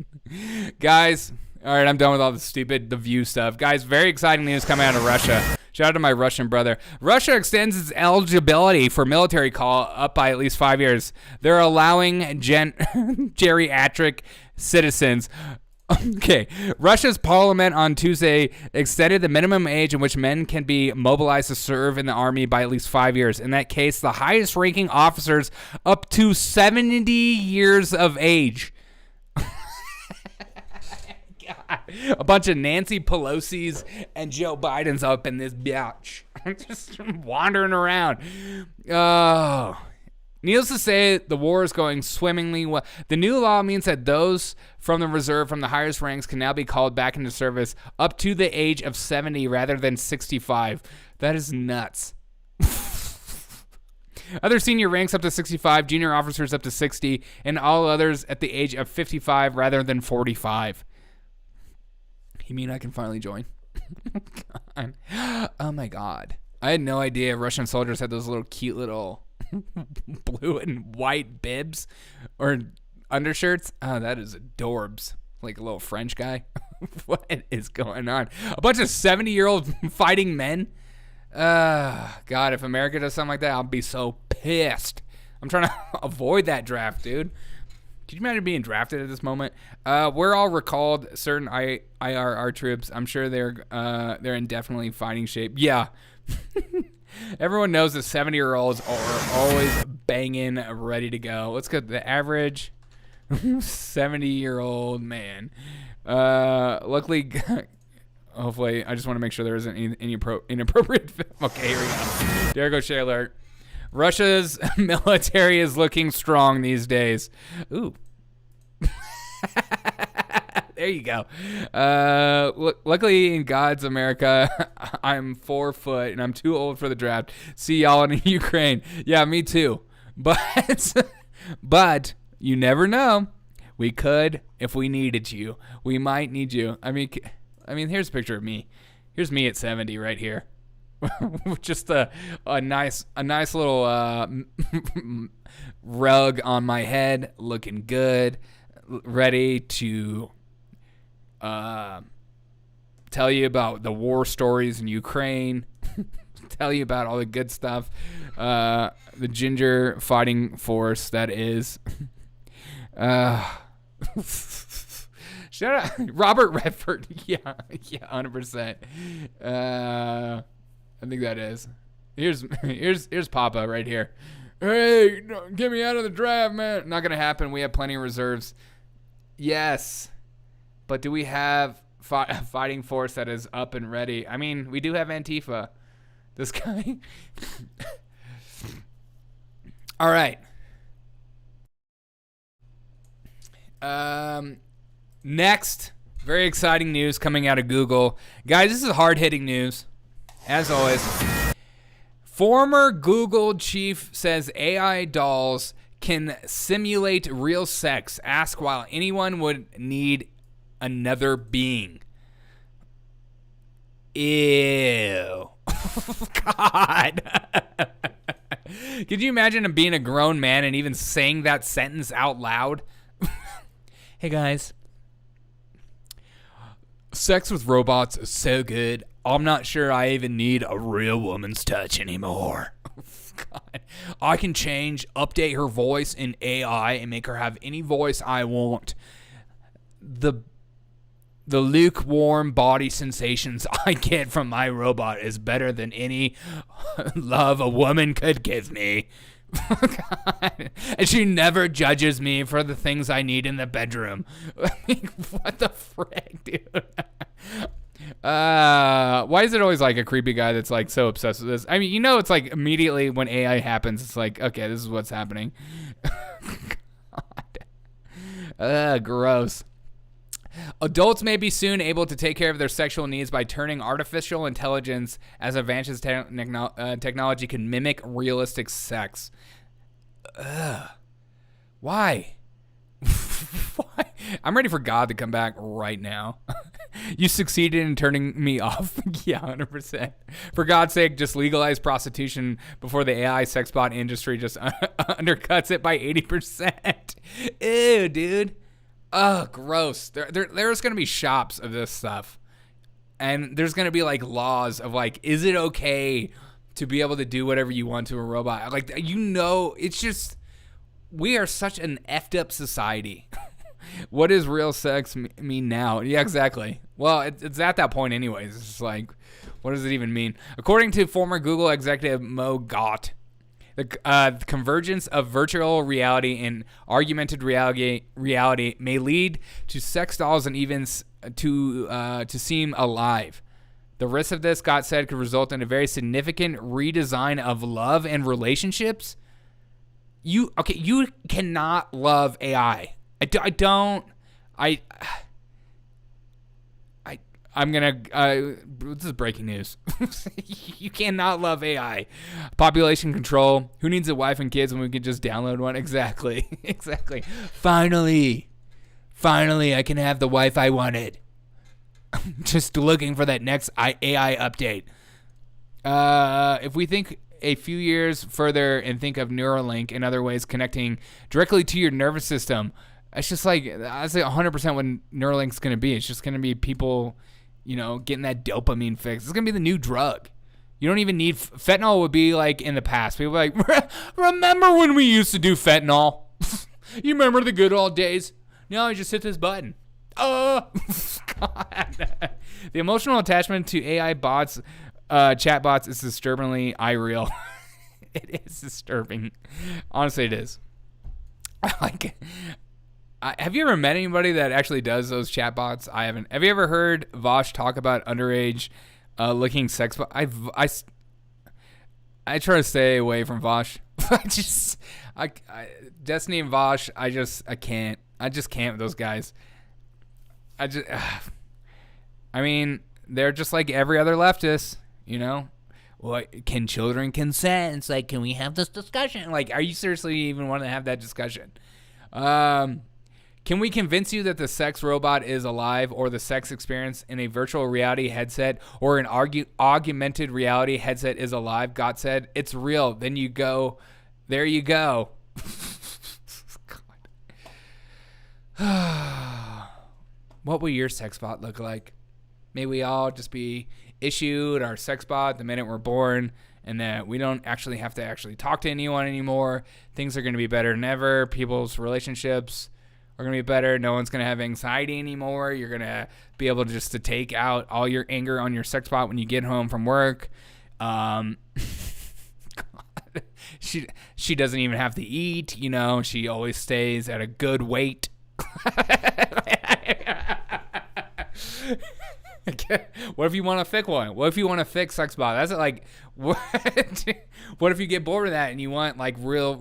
Guys, all right, I'm done with all the View stuff. Guys, very exciting news coming out of Russia. Shout out to my Russian brother. Russia extends its eligibility for military call up by at least 5 years. They're allowing geriatric citizens. Okay, Russia's parliament on Tuesday extended the minimum age in which men can be mobilized to serve in the army by at least 5 years. In that case, the highest ranking officers up to 70 years of age. God. A bunch of Nancy Pelosi's and Joe Biden's up in this bitch. Just wandering around. Oh. Needless to say, the war is going swimmingly well. The new law means that those from the reserve from the highest ranks can now be called back into service up to the age of 70 rather than 65. That is nuts. Other senior ranks up to 65, junior officers up to 60, and all others at the age of 55 rather than 45. You mean I can finally join? Oh my God. I had no idea Russian soldiers had those little cute little blue and white bibs or undershirts. Oh, that is adorbs. Like a little French guy. What is going on? A bunch of 70-year-old fighting men. God, if America does something like that, I'll be so pissed. I'm trying to avoid that draft, dude. Could you imagine being drafted at this moment? We're all recalled certain IRR troops. I'm sure they're indefinitely fighting shape. Yeah. Everyone knows that 70-year-olds are always banging, ready to go. Let's go. The average 70-year-old man. Luckily, hopefully, I just want to make sure there isn't any inappropriate. Okay, here we go. There goes Shay Alert. Russia's military is looking strong these days. Ooh. There you go. Luckily, in God's America, I'm 4 foot and I'm too old for the draft. See y'all in Ukraine. Yeah, me too. But you never know. We could if we needed you. We might need you. I mean, here's a picture of me. Here's me at 70 right here. Just a nice little rug on my head, looking good, ready to tell you about the war stories in Ukraine, tell you about all the good stuff, the ginger fighting force that is. Shut up, Robert Redford. Yeah, 100%. I think that is. Here's Papa right here. Hey, get me out of the draft, man. Not gonna happen. We have plenty of reserves. Yes, but do we have fighting force that is up and ready? I mean, we do have Antifa. This guy. All right. Next, very exciting news coming out of Google. Guys, this is hard-hitting news. As always, former Google chief says AI dolls can simulate real sex. Ask why anyone would need another being. Ew. God. Could you imagine him being a grown man and even saying that sentence out loud? Hey guys. Sex with robots is so good. I'm not sure I even need a real woman's touch anymore. God. I can update her voice in AI and make her have any voice I want. The lukewarm body sensations I get from my robot is better than any love a woman could give me. God. And she never judges me for the things I need in the bedroom. What the frick, dude? Why is it always like a creepy guy that's like so obsessed with this? I mean, it's like immediately when AI happens, it's like, okay, this is what's happening. God. Gross. Adults may be soon able to take care of their sexual needs by turning artificial intelligence as advanced technology can mimic realistic sex. Why? Why? I'm ready for God to come back right now. You succeeded in turning me off. Yeah, 100%. For God's sake, just legalize prostitution before the AI sex bot industry just undercuts it by 80%. Ew, dude. Oh, gross. There's going to be shops of this stuff. And there's going to be like laws of like, is it okay to be able to do whatever you want to a robot? Like, it's just, we are such an effed up society. What does real sex mean now? Yeah, exactly. Well, it's at that point anyways. It's just like, what does it even mean? According to former Google executive Mo Gaunt, the convergence of virtual reality and augmented reality may lead to sex dolls and even to seem alive. The risk of this, Gaunt said, could result in a very significant redesign of love and relationships. You cannot love AI. I'm gonna, this is breaking news. You cannot love AI. Population control. Who needs a wife and kids when we can just download one? Exactly. Finally, I can have the wife I wanted. Just looking for that next AI update. If we think a few years further and think of Neuralink and other ways connecting directly to your nervous system, it's just like, I say 100% what Neuralink's going to be. It's just going to be people, getting that dopamine fix. It's going to be the new drug. You don't even need, fentanyl would be like in the past. People are like, remember when we used to do fentanyl? You remember the good old days? No, you just hit this button. God. The emotional attachment to AI bots, chatbots is disturbingly irreal. It is disturbing. Honestly, it is. Have you ever met anybody that actually does those chatbots? I haven't. Have you ever heard Vosh talk about underage looking sex bots? I try to stay away from Vosh. Destiny and Vosh, I can't. I just can't with those guys. I mean, they're just like every other leftist, Well, can children consent? It's like, can we have this discussion? Like, are you seriously even want to have that discussion? Can we convince you that the sex robot is alive or the sex experience in a virtual reality headset or an augmented reality headset is alive? God said, it's real. Then you go, there you go. What will your sex bot look like? May we all just be issued our sex bot the minute we're born, and that we don't actually have to talk to anyone anymore. Things are going to be better than ever. People's relationships are going to be better. No one's going to have anxiety anymore. You're going to be able to take out all your anger on your sex bot when you get home from work. She doesn't even have to eat, She always stays at a good weight. What if you want to fix one? What if you want to fix sex bot? That's like, what if you get bored of that and you want like real,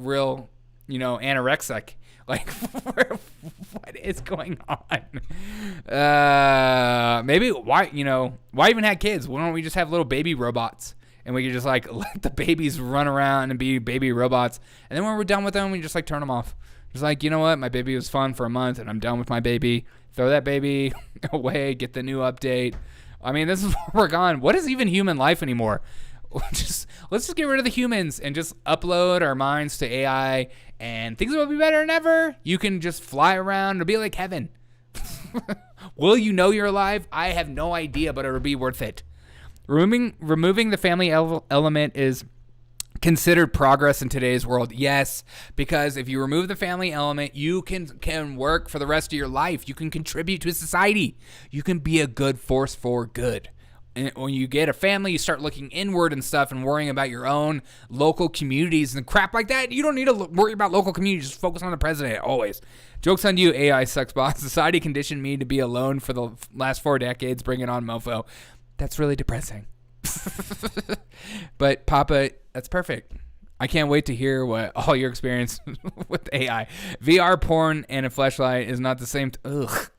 anorexic? Like, what is going on? Maybe why even have kids? Why don't we just have little baby robots and we could just like let the babies run around and be baby robots, and then when we're done with them, we just like turn them off. Just like, you know what? My baby was fun for a month and I'm done with my baby. Throw that baby away, get the new update. I mean, this is where we're gone. What is even human life anymore? Let's just get rid of the humans and just upload our minds to AI and things will be better than ever. You can just fly around. It'll be like heaven. Will you know you're alive? I have no idea, but it'll be worth it. Removing the family element is considered progress in today's world. Yes, because if you remove the family element, you can work for the rest of your life. You can contribute to society. You can be a good force for good. And when you get a family, you start looking inward and stuff and worrying about your own local communities and crap like that. You don't need to worry about local communities. Just focus on the president always. Joke's on you, AI sex bot. Society conditioned me to be alone for the last 4 decades. Bring it on, mofo. That's really depressing. But Papa, that's perfect. I can't wait to hear what all your experience with AI. VR porn and a fleshlight is not the same. Ugh.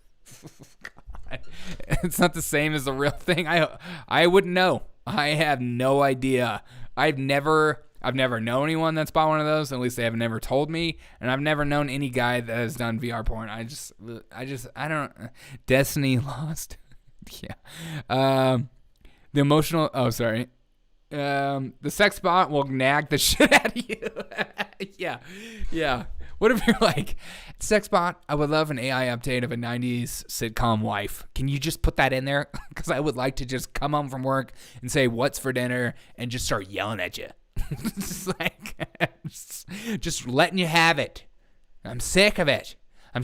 God. It's not the same as the real thing. I wouldn't know. I have no idea. I've never known anyone that's bought one of those. At least they have never told me. And I've never known any guy that has done VR porn. I don't. Destiny Lost. Yeah. The emotional. Oh, sorry. The sex bot will nag the shit out of you. Yeah. What if you're like, sex bot, I would love an AI update of a 90s sitcom wife. Can you just put that in there? Because I would like to just come home from work and say, what's for dinner? And just start yelling at you. just letting you have it. I'm sick of it. Can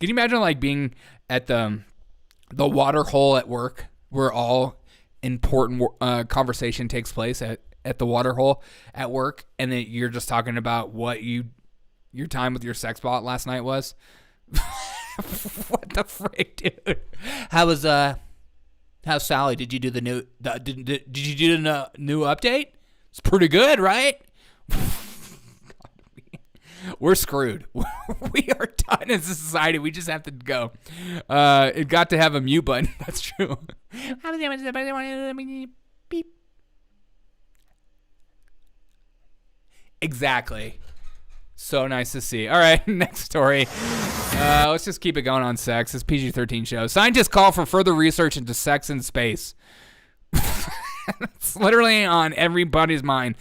you imagine like being at the water hole at work where all important conversation takes place at the water hole at work, and then you're just talking about what your time with your sex bot last night was? What the frick, dude? How's Sally? Did you do the new new update? It's pretty good, right? We're screwed. We are done as a society. We just have to go. It got to have a mute button. That's true. Beep. Exactly. So nice to see. All right, next story. Let's just keep it going on sex. It's PG-13 show. Scientists call for further research into sex in space. It's literally on everybody's mind.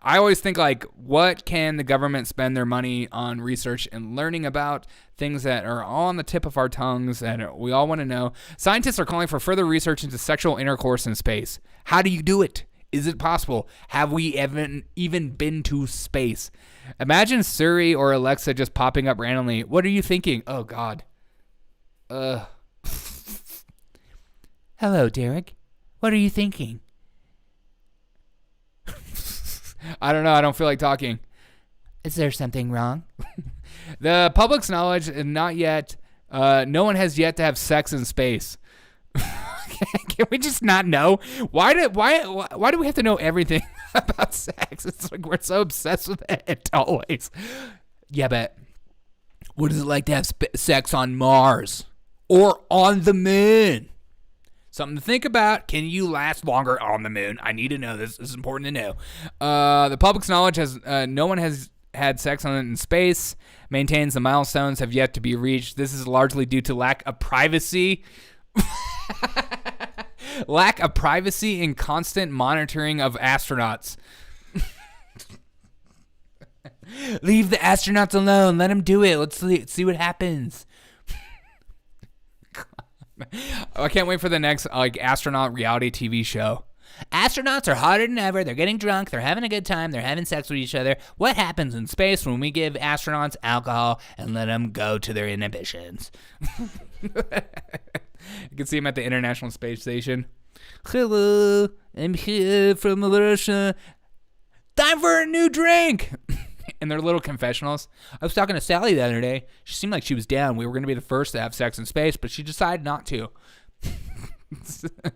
I always think, like, what can the government spend their money on research and learning about things that are all on the tip of our tongues that we all want to know? Scientists are calling for further research into sexual intercourse in space. How do you do it? Is it possible? Have we even been to space? Imagine Siri or Alexa just popping up randomly. What are you thinking? Oh, God. Hello, Derek. What are you thinking? I don't know. I don't feel like talking. Is there something wrong? The public's knowledge is not yet. No one has yet to have sex in space. Can we just not know? Why do we have to know everything about sex? It's like we're so obsessed with it always. Yeah, but what is it like to have sex on Mars or on the moon? Something to think about. Can you last longer on the moon? I need to know this. This is important to know. The public's knowledge has no one has had sex on it in space. Maintains the milestones have yet to be reached. This is largely due to lack of privacy. Lack of privacy and constant monitoring of astronauts. Leave the astronauts alone. Let them do it. Let's see what happens. I can't wait for the next astronaut reality TV show. Astronauts are hotter than ever. They're getting drunk. They're having a good time. They're having sex with each other. What happens in space when we give astronauts alcohol and let them go to their inhibitions? You can see them at the International Space Station. Hello, I'm here from Russia. Time for a new drink. In their little confessionals. I was talking to Sally the other day. She seemed like she was down. We were going to be the first to have sex in space, but she decided not to.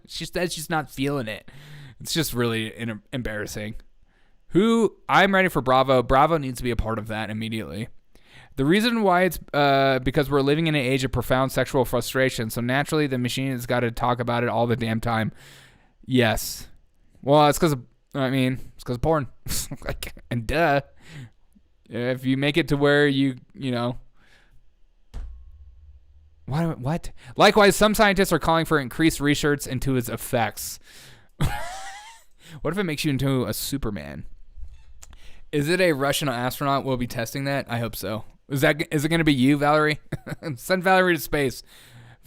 She said she's not feeling it. It's just really embarrassing. I'm ready for Bravo. Bravo needs to be a part of that immediately. The reason why it's because we're living in an age of profound sexual frustration, so naturally the machine has got to talk about it all the damn time. Yes. Well, it's because of porn. And duh. If you make it to where you know. What? Likewise, some scientists are calling for increased research into its effects. What if it makes you into a Superman? Is it a Russian astronaut we'll be testing that? I hope so. Is it going to be you, Valerie? Send Valerie to space.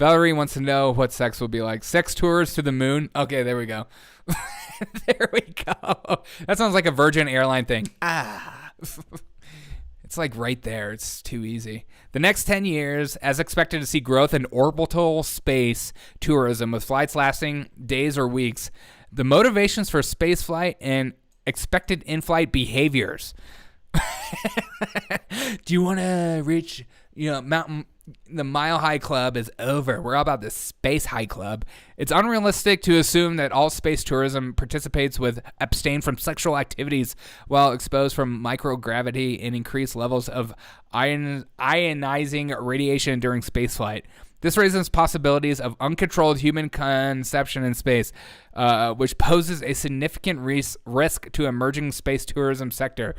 Valerie wants to know what sex will be like. Sex tours to the moon. Okay, there we go. There we go. That sounds like a Virgin airline thing. It's like right there. It's too easy. The next 10 years, as expected to see growth in orbital space tourism with flights lasting days or weeks. The motivations for space flight and expected in-flight behaviors. Do you want to reach, mountain? The Mile High Club is over. We're all about the Space High Club. It's unrealistic to assume that all space tourism participates with abstain from sexual activities while exposed from microgravity and increased levels of ionizing radiation during spaceflight. This raises possibilities of uncontrolled human conception in space, which poses a significant risk to emerging space tourism sector.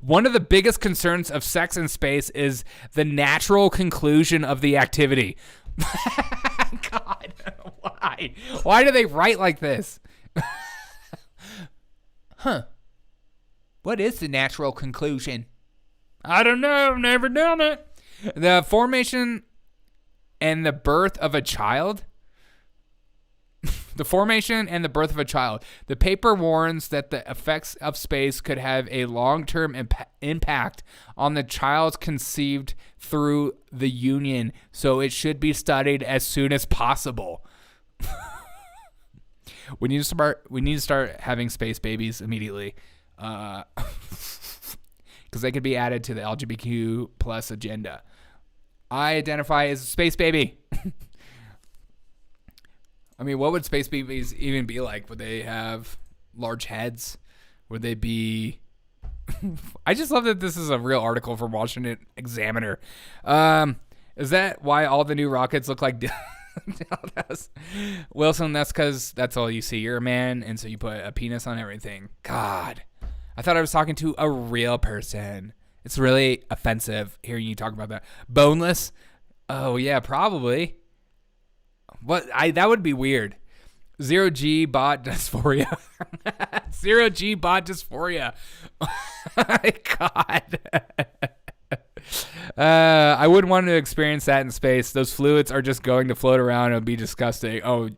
One of the biggest concerns of sex in space is the natural conclusion of the activity. God, why? Why do they write like this? What is the natural conclusion? I don't know. I've never done it. The formation and the birth of a child. The formation and the birth of a child. The paper warns that the effects of space could have a long-term impact on the child conceived through the union, so it should be studied as soon as possible. We need to start having space babies immediately, because they could be added to the LGBTQ plus agenda. I identify as a space baby. I mean, what would space babies even be like? Would they have large heads? Would they be... I just love that this is a real article from Washington Examiner. Is that why all the new rockets look like dildos? Wilson, that's because that's all you see. You're a man, and so you put a penis on everything. God. I thought I was talking to a real person. It's really offensive hearing you talk about that. Boneless? Oh, yeah, probably. That would be weird. 0G bot dysphoria. 0G bot dysphoria. Oh my God. I wouldn't want to experience that in space. Those fluids are just going to float around. It'll be disgusting. Oh,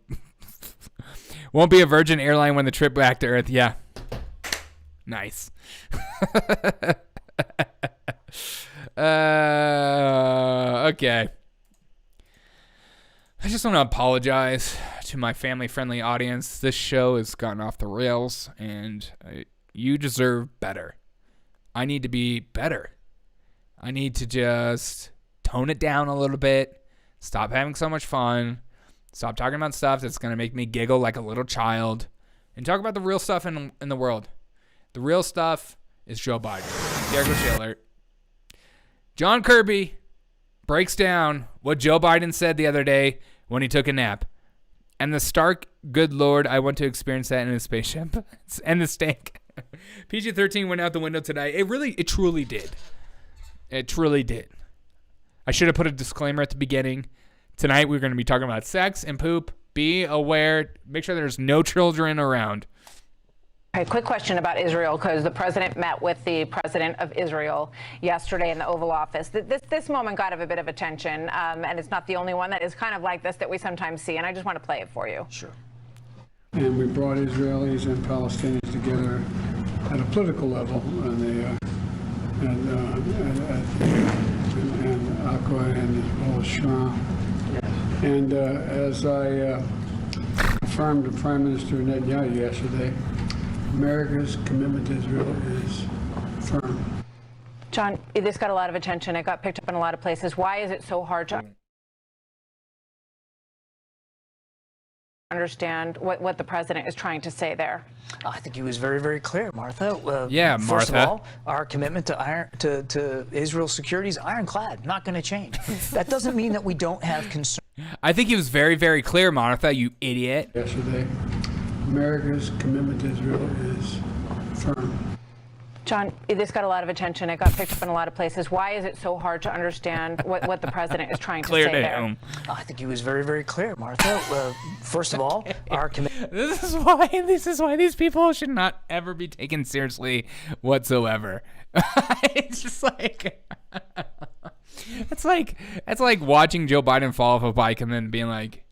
won't be a Virgin airline when the trip back to Earth. Yeah. Nice. Okay. I just want to apologize to my family-friendly audience. This show has gotten off the rails, and you deserve better. I need to be better. I need to just tone it down a little bit, stop having so much fun, stop talking about stuff that's going to make me giggle like a little child, and talk about the real stuff in the world. The real stuff is Joe Biden. Derek Schiller. John Kirby breaks down what Joe Biden said the other day when he took a nap. And the stark, good Lord, I want to experience that in a spaceship. And the stank. PG-13 went out the window tonight. It truly did. It truly did. I should have put a disclaimer at the beginning. Tonight we're going to be talking about sex and poop. Be aware. Make sure there's no children around. Okay, quick question about Israel, because the president met with the president of Israel yesterday in the Oval Office. This moment got a bit of attention, and it's not the only one that is kind of like this that we sometimes see, and I just want to play it for you. Sure. And we brought Israelis and Palestinians together at a political level, and Akwa and as well as Shram. Yes. And as I affirmed to Prime Minister Netanyahu yesterday, America's commitment to Israel is firm. John, this got a lot of attention. It got picked up in a lot of places. Why is it so hard to understand what the president is trying to say there? I think he was very, very clear, Martha. Martha. First of all, our commitment to Israel's security is ironclad, not going to change. That doesn't mean that we don't have concern. I think he was very, very clear, Martha, you idiot. Yesterday, America's commitment to Israel is firm. John, this got a lot of attention. It got picked up in a lot of places. Why is it so hard to understand what the president is trying to say there? I think he was very, very clear, Martha. First of all, our commitment. This is why these people should not ever be taken seriously whatsoever. It's just like It's like watching Joe Biden fall off a bike and then being like,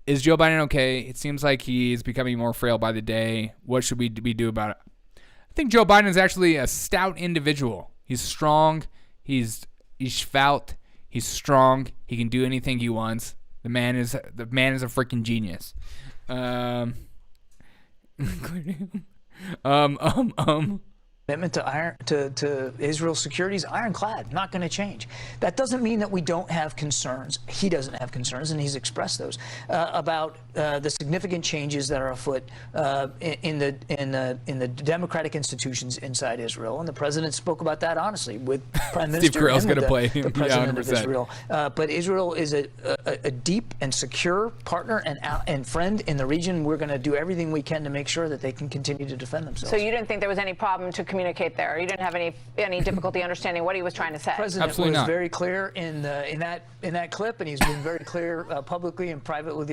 is Joe Biden okay? It seems like he's becoming more frail by the day. What should we do about it? I think Joe Biden is actually a stout individual. He's strong. He's svelte. He's strong. He can do anything he wants. The man is a freaking genius. Commitment to Israel's security is ironclad, not going to change. That doesn't mean that we don't have concerns. He doesn't have concerns, and he's expressed those about the significant changes that are afoot in the democratic institutions inside Israel. And the president spoke about that honestly with Prime Minister Steve Carell's and going to play the president of 100%. Israel. But Israel is a deep and secure partner and friend in the region. We're going to do everything we can to make sure that they can continue to defend themselves. So you didn't think there was any problem to communicate there? You didn't have any difficulty understanding what he was trying to say? The president Absolutely was not. very clear in that clip, and he's been very clear publicly and private with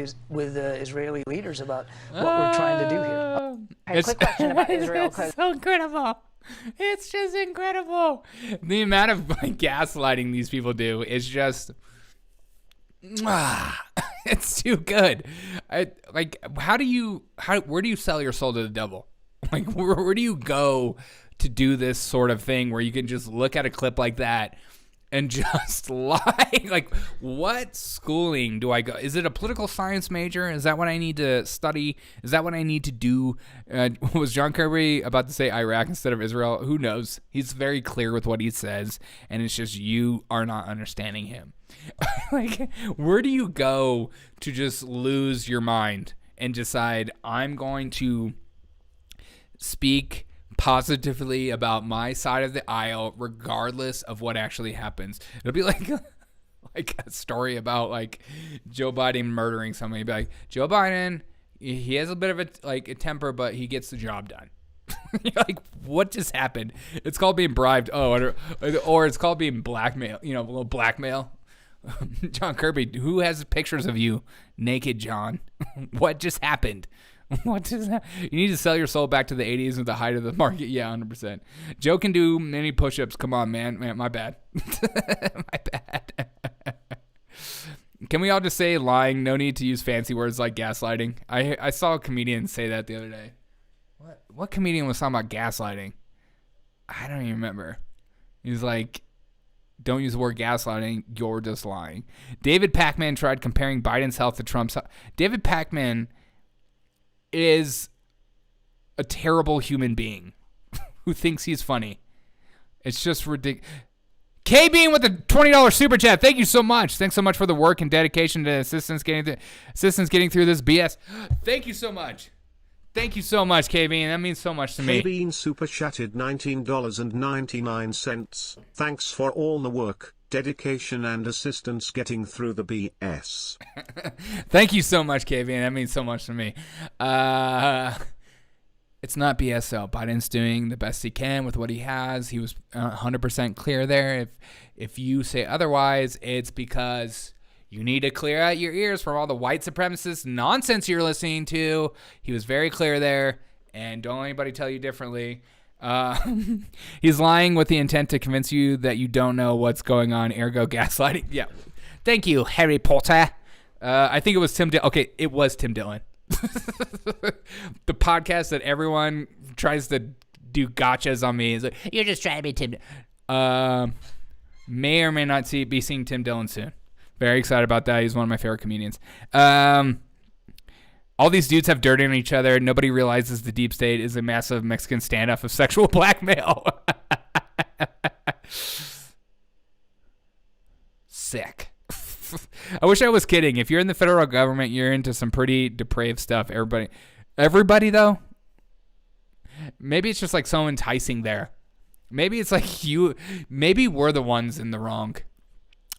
Israeli leaders about what we're trying to do here. Okay, quick question about Israel. It's so incredible. It's just incredible. The amount of gaslighting these people do is just, it's too good. Where do you sell your soul to the devil? Like, where do you go to do this sort of thing where you can just look at a clip like that and just lie? Like, what schooling do I go? Is it a political science major? Is that what I need to study? Is that what I need to do? Was John Kirby about to say Iraq instead of Israel? Who knows? He's very clear with what he says, and it's just you are not understanding him. Like, where do you go to just lose your mind and decide I'm going to speak positively about my side of the aisle regardless of what actually happens? It'll be like a story about like Joe Biden murdering somebody. It'll be like, Joe Biden, he has a bit of a temper, but he gets the job done. You're like, what just happened? It's called being bribed. Or it's called being blackmail. A little blackmail. John Kirby, who has pictures of you naked, John? What just happened? What does that? You need to sell your soul back to the 80s at the height of the market. Yeah, 100%. Joe can do many push-ups. Come on, man. My bad. My bad. Can we all just say lying? No need to use fancy words like gaslighting. I saw a comedian say that the other day. What comedian was talking about gaslighting? I don't even remember. He was like, don't use the word gaslighting. You're just lying. David Pacman tried comparing Biden's health to Trump's health. David Pacman is a terrible human being who thinks he's funny. It's just ridiculous. K-Bean with a $20 super chat. Thank you so much. Thanks so much for the work and dedication to assistance getting through this BS. Thank you so much. Thank you so much, K-Bean. That means so much to me. K-Bean super chatted $19.99. Thanks for all the work, dedication, and assistance getting through the BS. Thank you so much, K-Bean. That means so much to me. It's not BS, though. Biden's doing the best he can with what he has. He was 100% clear there. If you say otherwise, it's because you need to clear out your ears from all the white supremacist nonsense you're listening to. He was very clear there, and don't let anybody tell you differently. He's lying with the intent to convince you that you don't know what's going on, ergo gaslighting. Yeah. Thank you, Harry Potter. I think it was Tim Dillon. Okay, it was Tim Dillon. The podcast that everyone tries to do gotchas on me is like, you're just trying to be Tim Dillon. May or may not be seeing Tim Dillon soon. Very excited about that. He's one of my favorite comedians. All these dudes have dirt on each other. Nobody realizes the deep state is a massive Mexican standoff of sexual blackmail. Sick. I wish I was kidding. If you're in the federal government, you're into some pretty depraved stuff. Everybody though, maybe it's just like so enticing there. Maybe it's like maybe we're the ones in the wrong.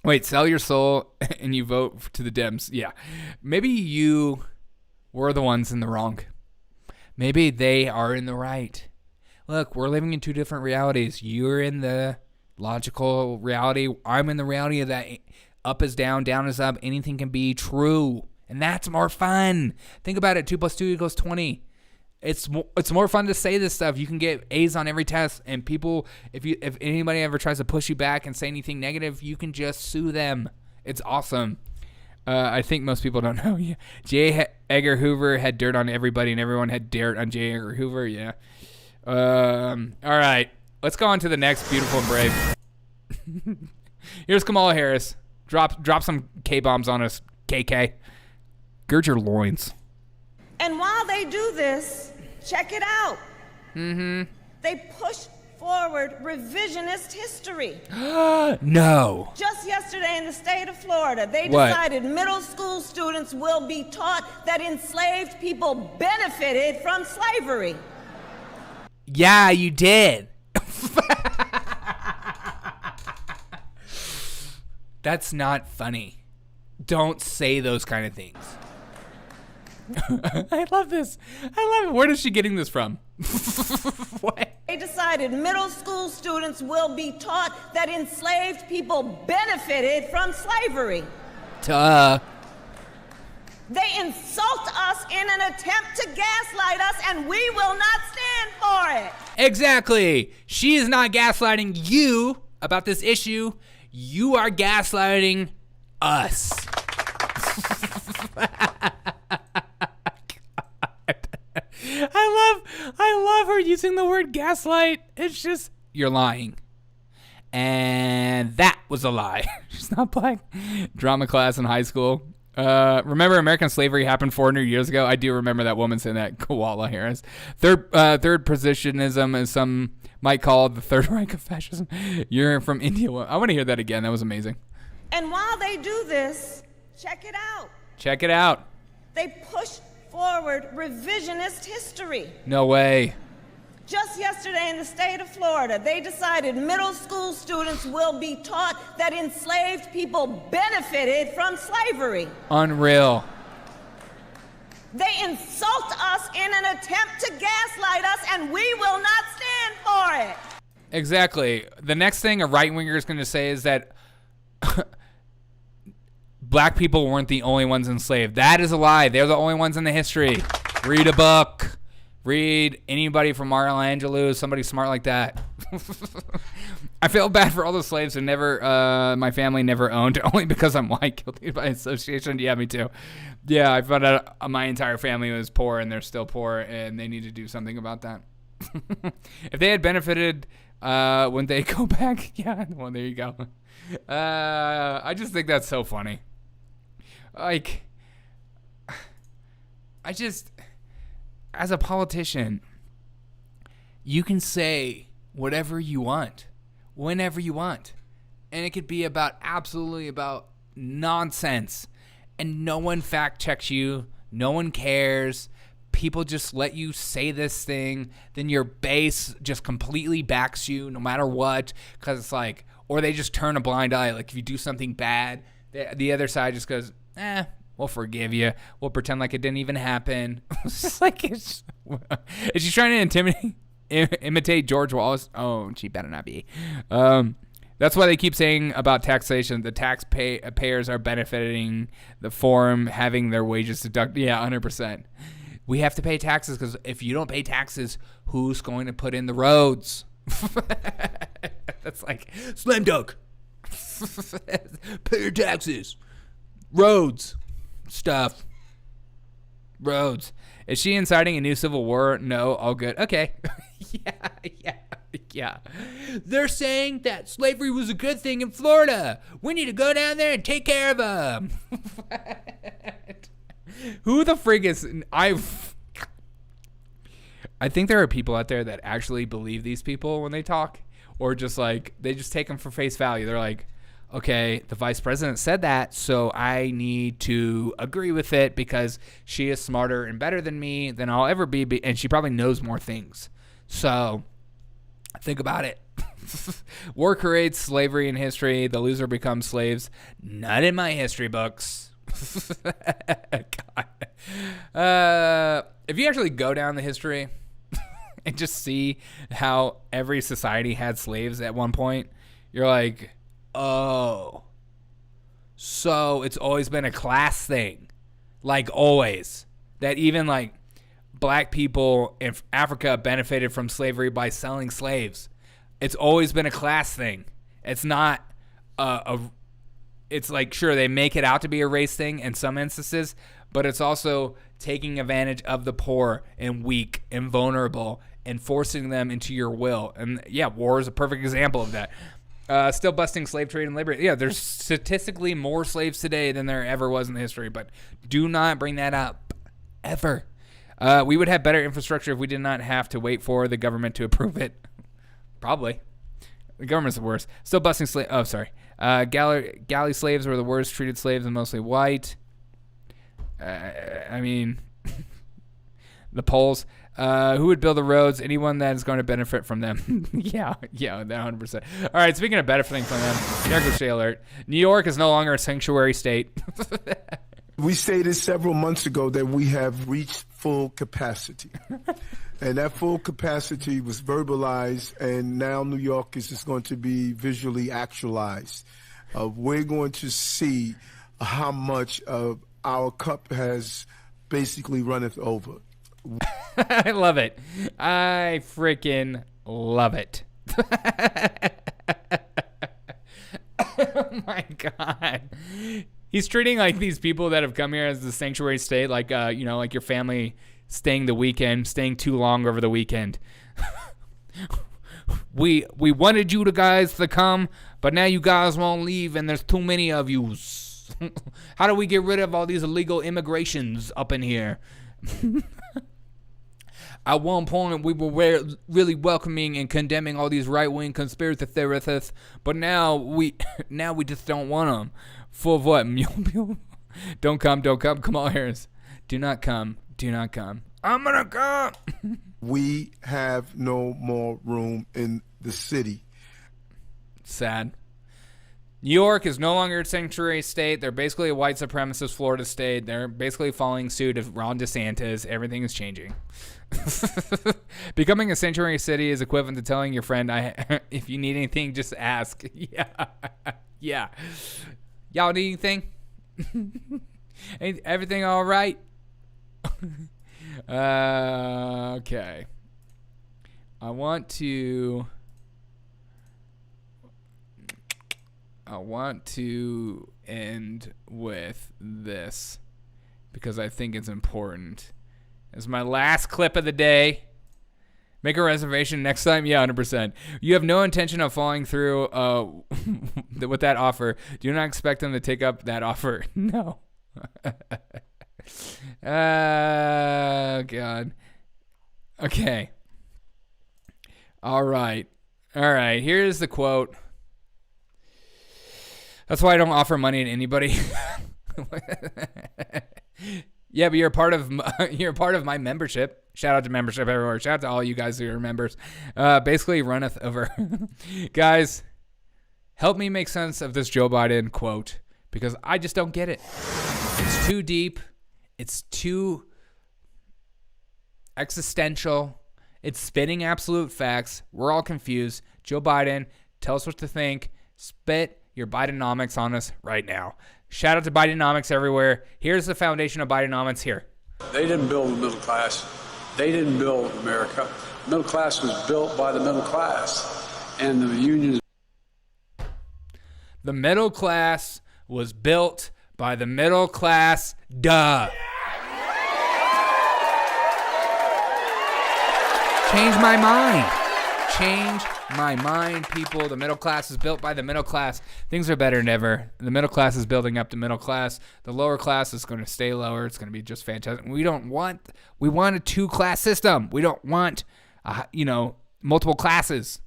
Wait, sell your soul and you vote to the Dems. Yeah. Maybe you were the ones in the wrong. Maybe they are in the right. Look, we're living in two different realities. You're in the logical reality. I'm in the reality of that up is down, down is up. Anything can be true. And that's more fun. Think about it. 2 + 2 = 20. It's more fun to say this stuff. You can get A's on every test, and people, if anybody ever tries to push you back and say anything negative, you can just sue them. It's awesome. I think most people don't know. Yeah. J. Edgar Hoover had dirt on everybody, and everyone had dirt on J. Edgar Hoover. Yeah. All right. Let's go on to the next beautiful and brave. Here's Kamala Harris. Drop some K-bombs on us, KK. Gird your loins. And while they do this, check it out. They push forward revisionist history. No. Just yesterday in the state of Florida, they decided middle school students will be taught that enslaved people benefited from slavery. Yeah, you did. That's not funny. Don't say those kind of things. I love this. I love it. Where is she getting this from? What? They decided middle school students will be taught that enslaved people benefited from slavery. Duh. They insult us in an attempt to gaslight us, and we will not stand for it. Exactly. She is not gaslighting you about this issue. You are gaslighting us. I love her using the word gaslight. It's just, you're lying. And that was a lie. She's not black. Drama class in high school. Remember American slavery happened 400 years ago? I do remember that woman saying that. Kamala Harris. Third positionism, as some might call it, the Third Reich of fascism. You're from India. I want to hear that again. That was amazing. And while they do this, check it out. Check it out. They push forward revisionist history. No way. Just yesterday in the state of Florida, they decided middle school students will be taught that enslaved people benefited from slavery. Unreal. They insult us in an attempt to gaslight us, and we will not stand for it. Exactly. The next thing a right-winger is going to say is that black people weren't the only ones enslaved. That is a lie. They're the only ones in the history. Read a book. Read anybody from Maya Angelou, somebody smart like that. I feel bad for all the slaves who my family never owned, only because I'm white, guilty by association. Yeah, me too. Yeah, I found out my entire family was poor, and they're still poor, and they need to do something about that. If they had benefited, wouldn't they go back? Yeah, well, there you go. I just think that's so funny. Like, as a politician, you can say whatever you want, whenever you want. And it could be absolutely about nonsense. And no one fact checks you. No one cares. People just let you say this thing. Then your base just completely backs you no matter what. Because it's like, or they just turn a blind eye. Like if you do something bad, the other side just goes, we'll forgive you. We'll pretend like it didn't even happen. It's just like, is she trying to imitate George Wallace? Oh, she better not be. That's why they keep saying about taxation, the taxpayers are benefiting the forum, having their wages deducted. Yeah, 100%. We have to pay taxes because if you don't pay taxes, who's going to put in the roads? That's like, slam dunk. Pay your taxes. Roads. Stuff. Roads. Is she inciting a new civil war? No, all good. Okay. Yeah. They're saying that slavery was a good thing in Florida. We need to go down there and take care of them. Who the frig is... I think there are people out there that actually believe these people when they talk. Or just like, they just take them for face value. They're like, okay, the vice president said that, so I need to agree with it because she is smarter and better than me than I'll ever be, and she probably knows more things. So, think about it. War creates slavery in history. The loser becomes slaves. Not in my history books. God. If you actually go down the history and just see how every society had slaves at one point, you're like... Oh, so it's always been a class thing, like always. That even like black people in Africa benefited from slavery by selling slaves. It's always been a class thing. It's not it's like, sure, they make it out to be a race thing in some instances, but it's also taking advantage of the poor and weak and vulnerable and forcing them into your will. And yeah, war is a perfect example of that. Still busting slave trade and liberty. Yeah, there's statistically more slaves today than there ever was in history, but do not bring that up ever. We would have better infrastructure if we did not have to wait for the government to approve it. Probably. The government's the worst. Still busting slaves. Oh, sorry. Galley slaves were the worst treated slaves and mostly white. I mean, the Poles. Who would build the roads? Anyone that is going to benefit from them. yeah, 100%. All right, speaking of benefiting from them, Ricochet alert. New York is no longer a sanctuary state. We stated several months ago that we have reached full capacity. And that full capacity was verbalized, and now New York is just going to be visually actualized. We're going to see how much of our cup has basically runneth over. I love it. I freaking love it. Oh my God. He's treating like these people that have come here as the sanctuary state, like, like your family staying the weekend, staying too long over the weekend. We wanted you guys to come, but now you guys won't leave and there's too many of you. How do we get rid of all these illegal immigrations up in here? At one point, we were really welcoming and condemning all these right-wing conspiracy theorists, but now we just don't want them. Full of what? Don't come. Come on, Harris. Do not come. I'm gonna come. We have no more room in the city. Sad. New York is no longer a sanctuary state. They're basically a white supremacist Florida state. They're basically following suit of Ron DeSantis. Everything is changing. Becoming a sanctuary city is equivalent to telling your friend, if you need anything, just ask. Yeah. Y'all need anything? Everything all right? Okay. I want to end with this because I think it's important. It's my last clip of the day. Make a reservation next time. Yeah, 100%. You have no intention of following through with that offer. Do not expect them to take up that offer. No. Oh, God. Okay. All right. Here's the quote. That's why I don't offer money to anybody. Yeah, but you're a part of my membership. Shout out to membership everywhere. Shout out to all you guys who are members. Basically runneth over. Guys, help me make sense of this Joe Biden quote because I just don't get it. It's too deep. It's too existential. It's spitting absolute facts. We're all confused. Joe Biden, tell us what to think. Spit your Bidenomics on us right now. Shout out to Bidenomics everywhere. Here's the foundation of Bidenomics here. They didn't build the middle class. They didn't build America. The middle class was built by the middle class. And the unions. The middle class was built by the middle class. Duh. Change my mind, people. The middle class is built by the middle class. Things are better than ever. The middle class is building up the middle class. The lower class is going to stay lower. It's going to be just fantastic. We want a two-class system. We don't want, multiple classes.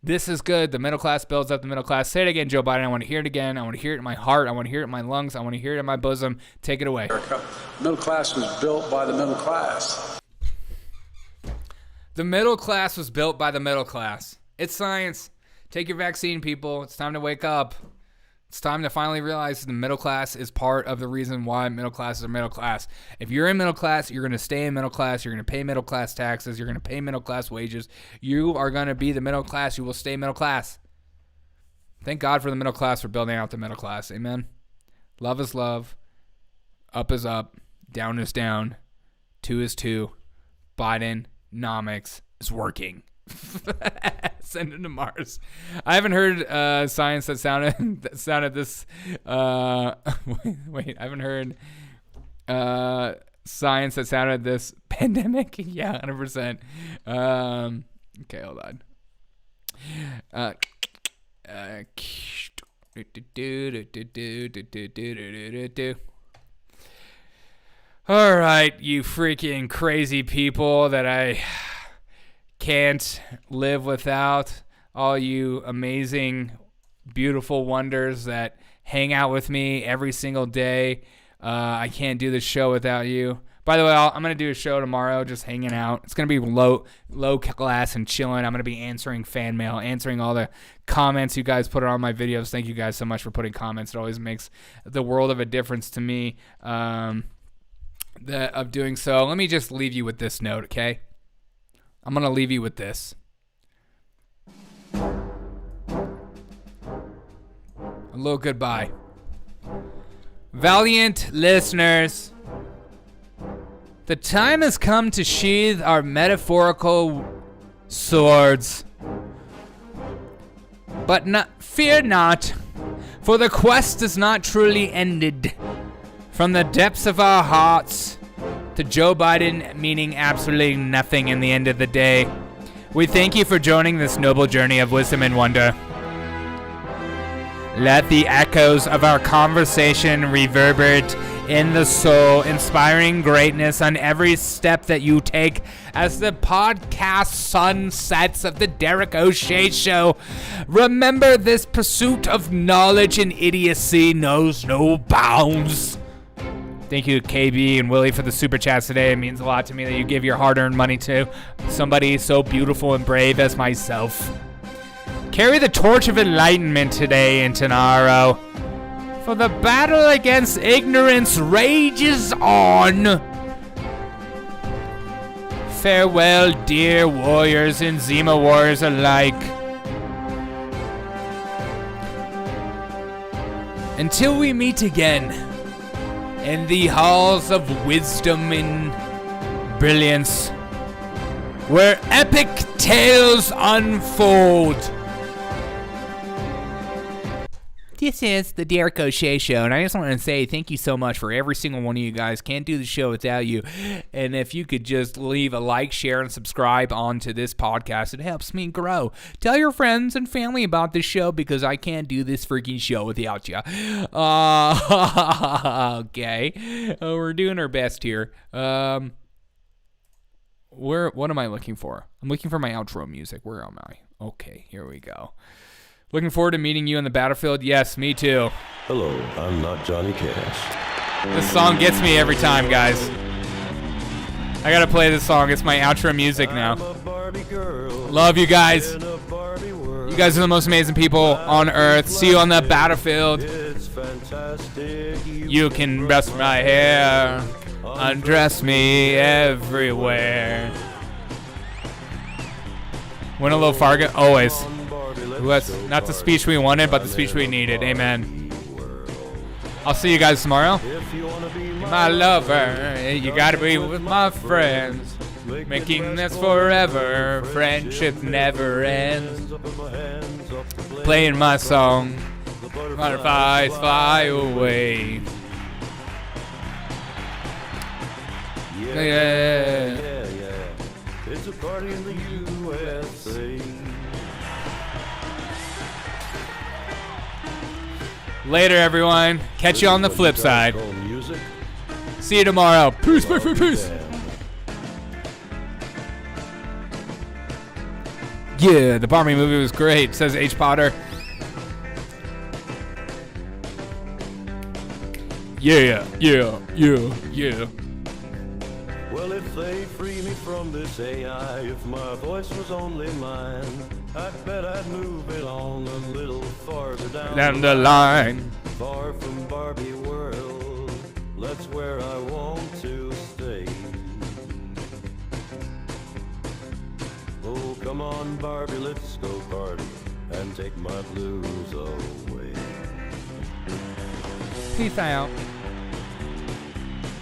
This is good. The middle class builds up the middle class. Say it again, Joe Biden. I want to hear it again. I want to hear it in my heart. I want to hear it in my lungs. I want to hear it in my bosom. Take it away. America. The middle class was built by the middle class. The middle class was built by the middle class. It's science. Take your vaccine, people. It's time to wake up. It's time to finally realize the middle class is part of the reason why middle classes are middle class. If you're in middle class, you're going to stay in middle class. You're going to pay middle class taxes. You're going to pay middle class wages. You are going to be the middle class. You will stay middle class. Thank God for the middle class for building out the middle class. Amen. Love is love. Up is up. Down is down. Two is two. Bidenomics is working. Send it to Mars. I haven't heard science that sounded this. Wait, I haven't heard science that sounded this pandemic. Yeah, 100%. Okay, hold on. All right, you freaking crazy people that I can't live without. All you amazing, beautiful wonders that hang out with me every single day. I can't do this show without you. By the way, I'm going to do a show tomorrow just hanging out. It's going to be low class and chilling. I'm going to be answering fan mail, answering all the comments you guys put on my videos. Thank you guys so much for putting comments. It always makes the world of a difference to me of doing so. Let me just leave you with this note, okay? I'm going to leave you with this. A little goodbye. Valiant listeners, the time has come to sheathe our metaphorical swords. But fear not, for the quest is not truly ended. From the depths of our hearts to Joe Biden meaning absolutely nothing in the end of the day, we thank you for joining this noble journey of wisdom and wonder. Let the echoes of our conversation reverberate in the soul, inspiring greatness on every step that you take as the podcast sunsets of the Derek O'Shea Show. Remember, this pursuit of knowledge and idiocy knows no bounds. Thank you, KB and Willie, for the super chats today. It means a lot to me that you give your hard-earned money to somebody so beautiful and brave as myself. Carry the torch of enlightenment today in Tenaro, for the battle against ignorance rages on. Farewell, dear warriors and Zima warriors alike. Until we meet again in the halls of wisdom and brilliance, where epic tales unfold. This is the Derek O'Shea Show, and I just want to say thank you so much for every single one of you guys. Can't do the show without you. And if you could just leave a like, share, and subscribe onto this podcast, it helps me grow. Tell your friends and family about this show, because I can't do this freaking show without you. Okay. We're doing our best here. What am I looking for? I'm looking for my outro music. Where am I? Okay, here we go. Looking forward to meeting you on the battlefield. Yes, me too. Hello, I'm not Johnny Cash. This song gets me every time, guys. I gotta play this song. It's my outro music now. Love you guys. You guys are the most amazing people on earth. See you on the battlefield. You can rest my hair, undress me everywhere. Win a little Fargo, always. That's not the speech we wanted, but the speech we needed. Amen. I'll see you guys tomorrow. My lover, you gotta be with my friends. Making this forever, friendship never ends. Playing my song, butterflies fly away. Yeah. It's a party in the USA. Later, everyone. Catch you on the flip side. See you tomorrow. Peace, peace. Yeah, the Barbie movie was great, says H. Potter. Yeah. Well, if they free me from this AI, if my voice was only mine, I bet I'd move it on a little farther down the line. Far from Barbie world, that's where I want to stay. Oh, come on, Barbie, let's go party and take my blues away. Peace out.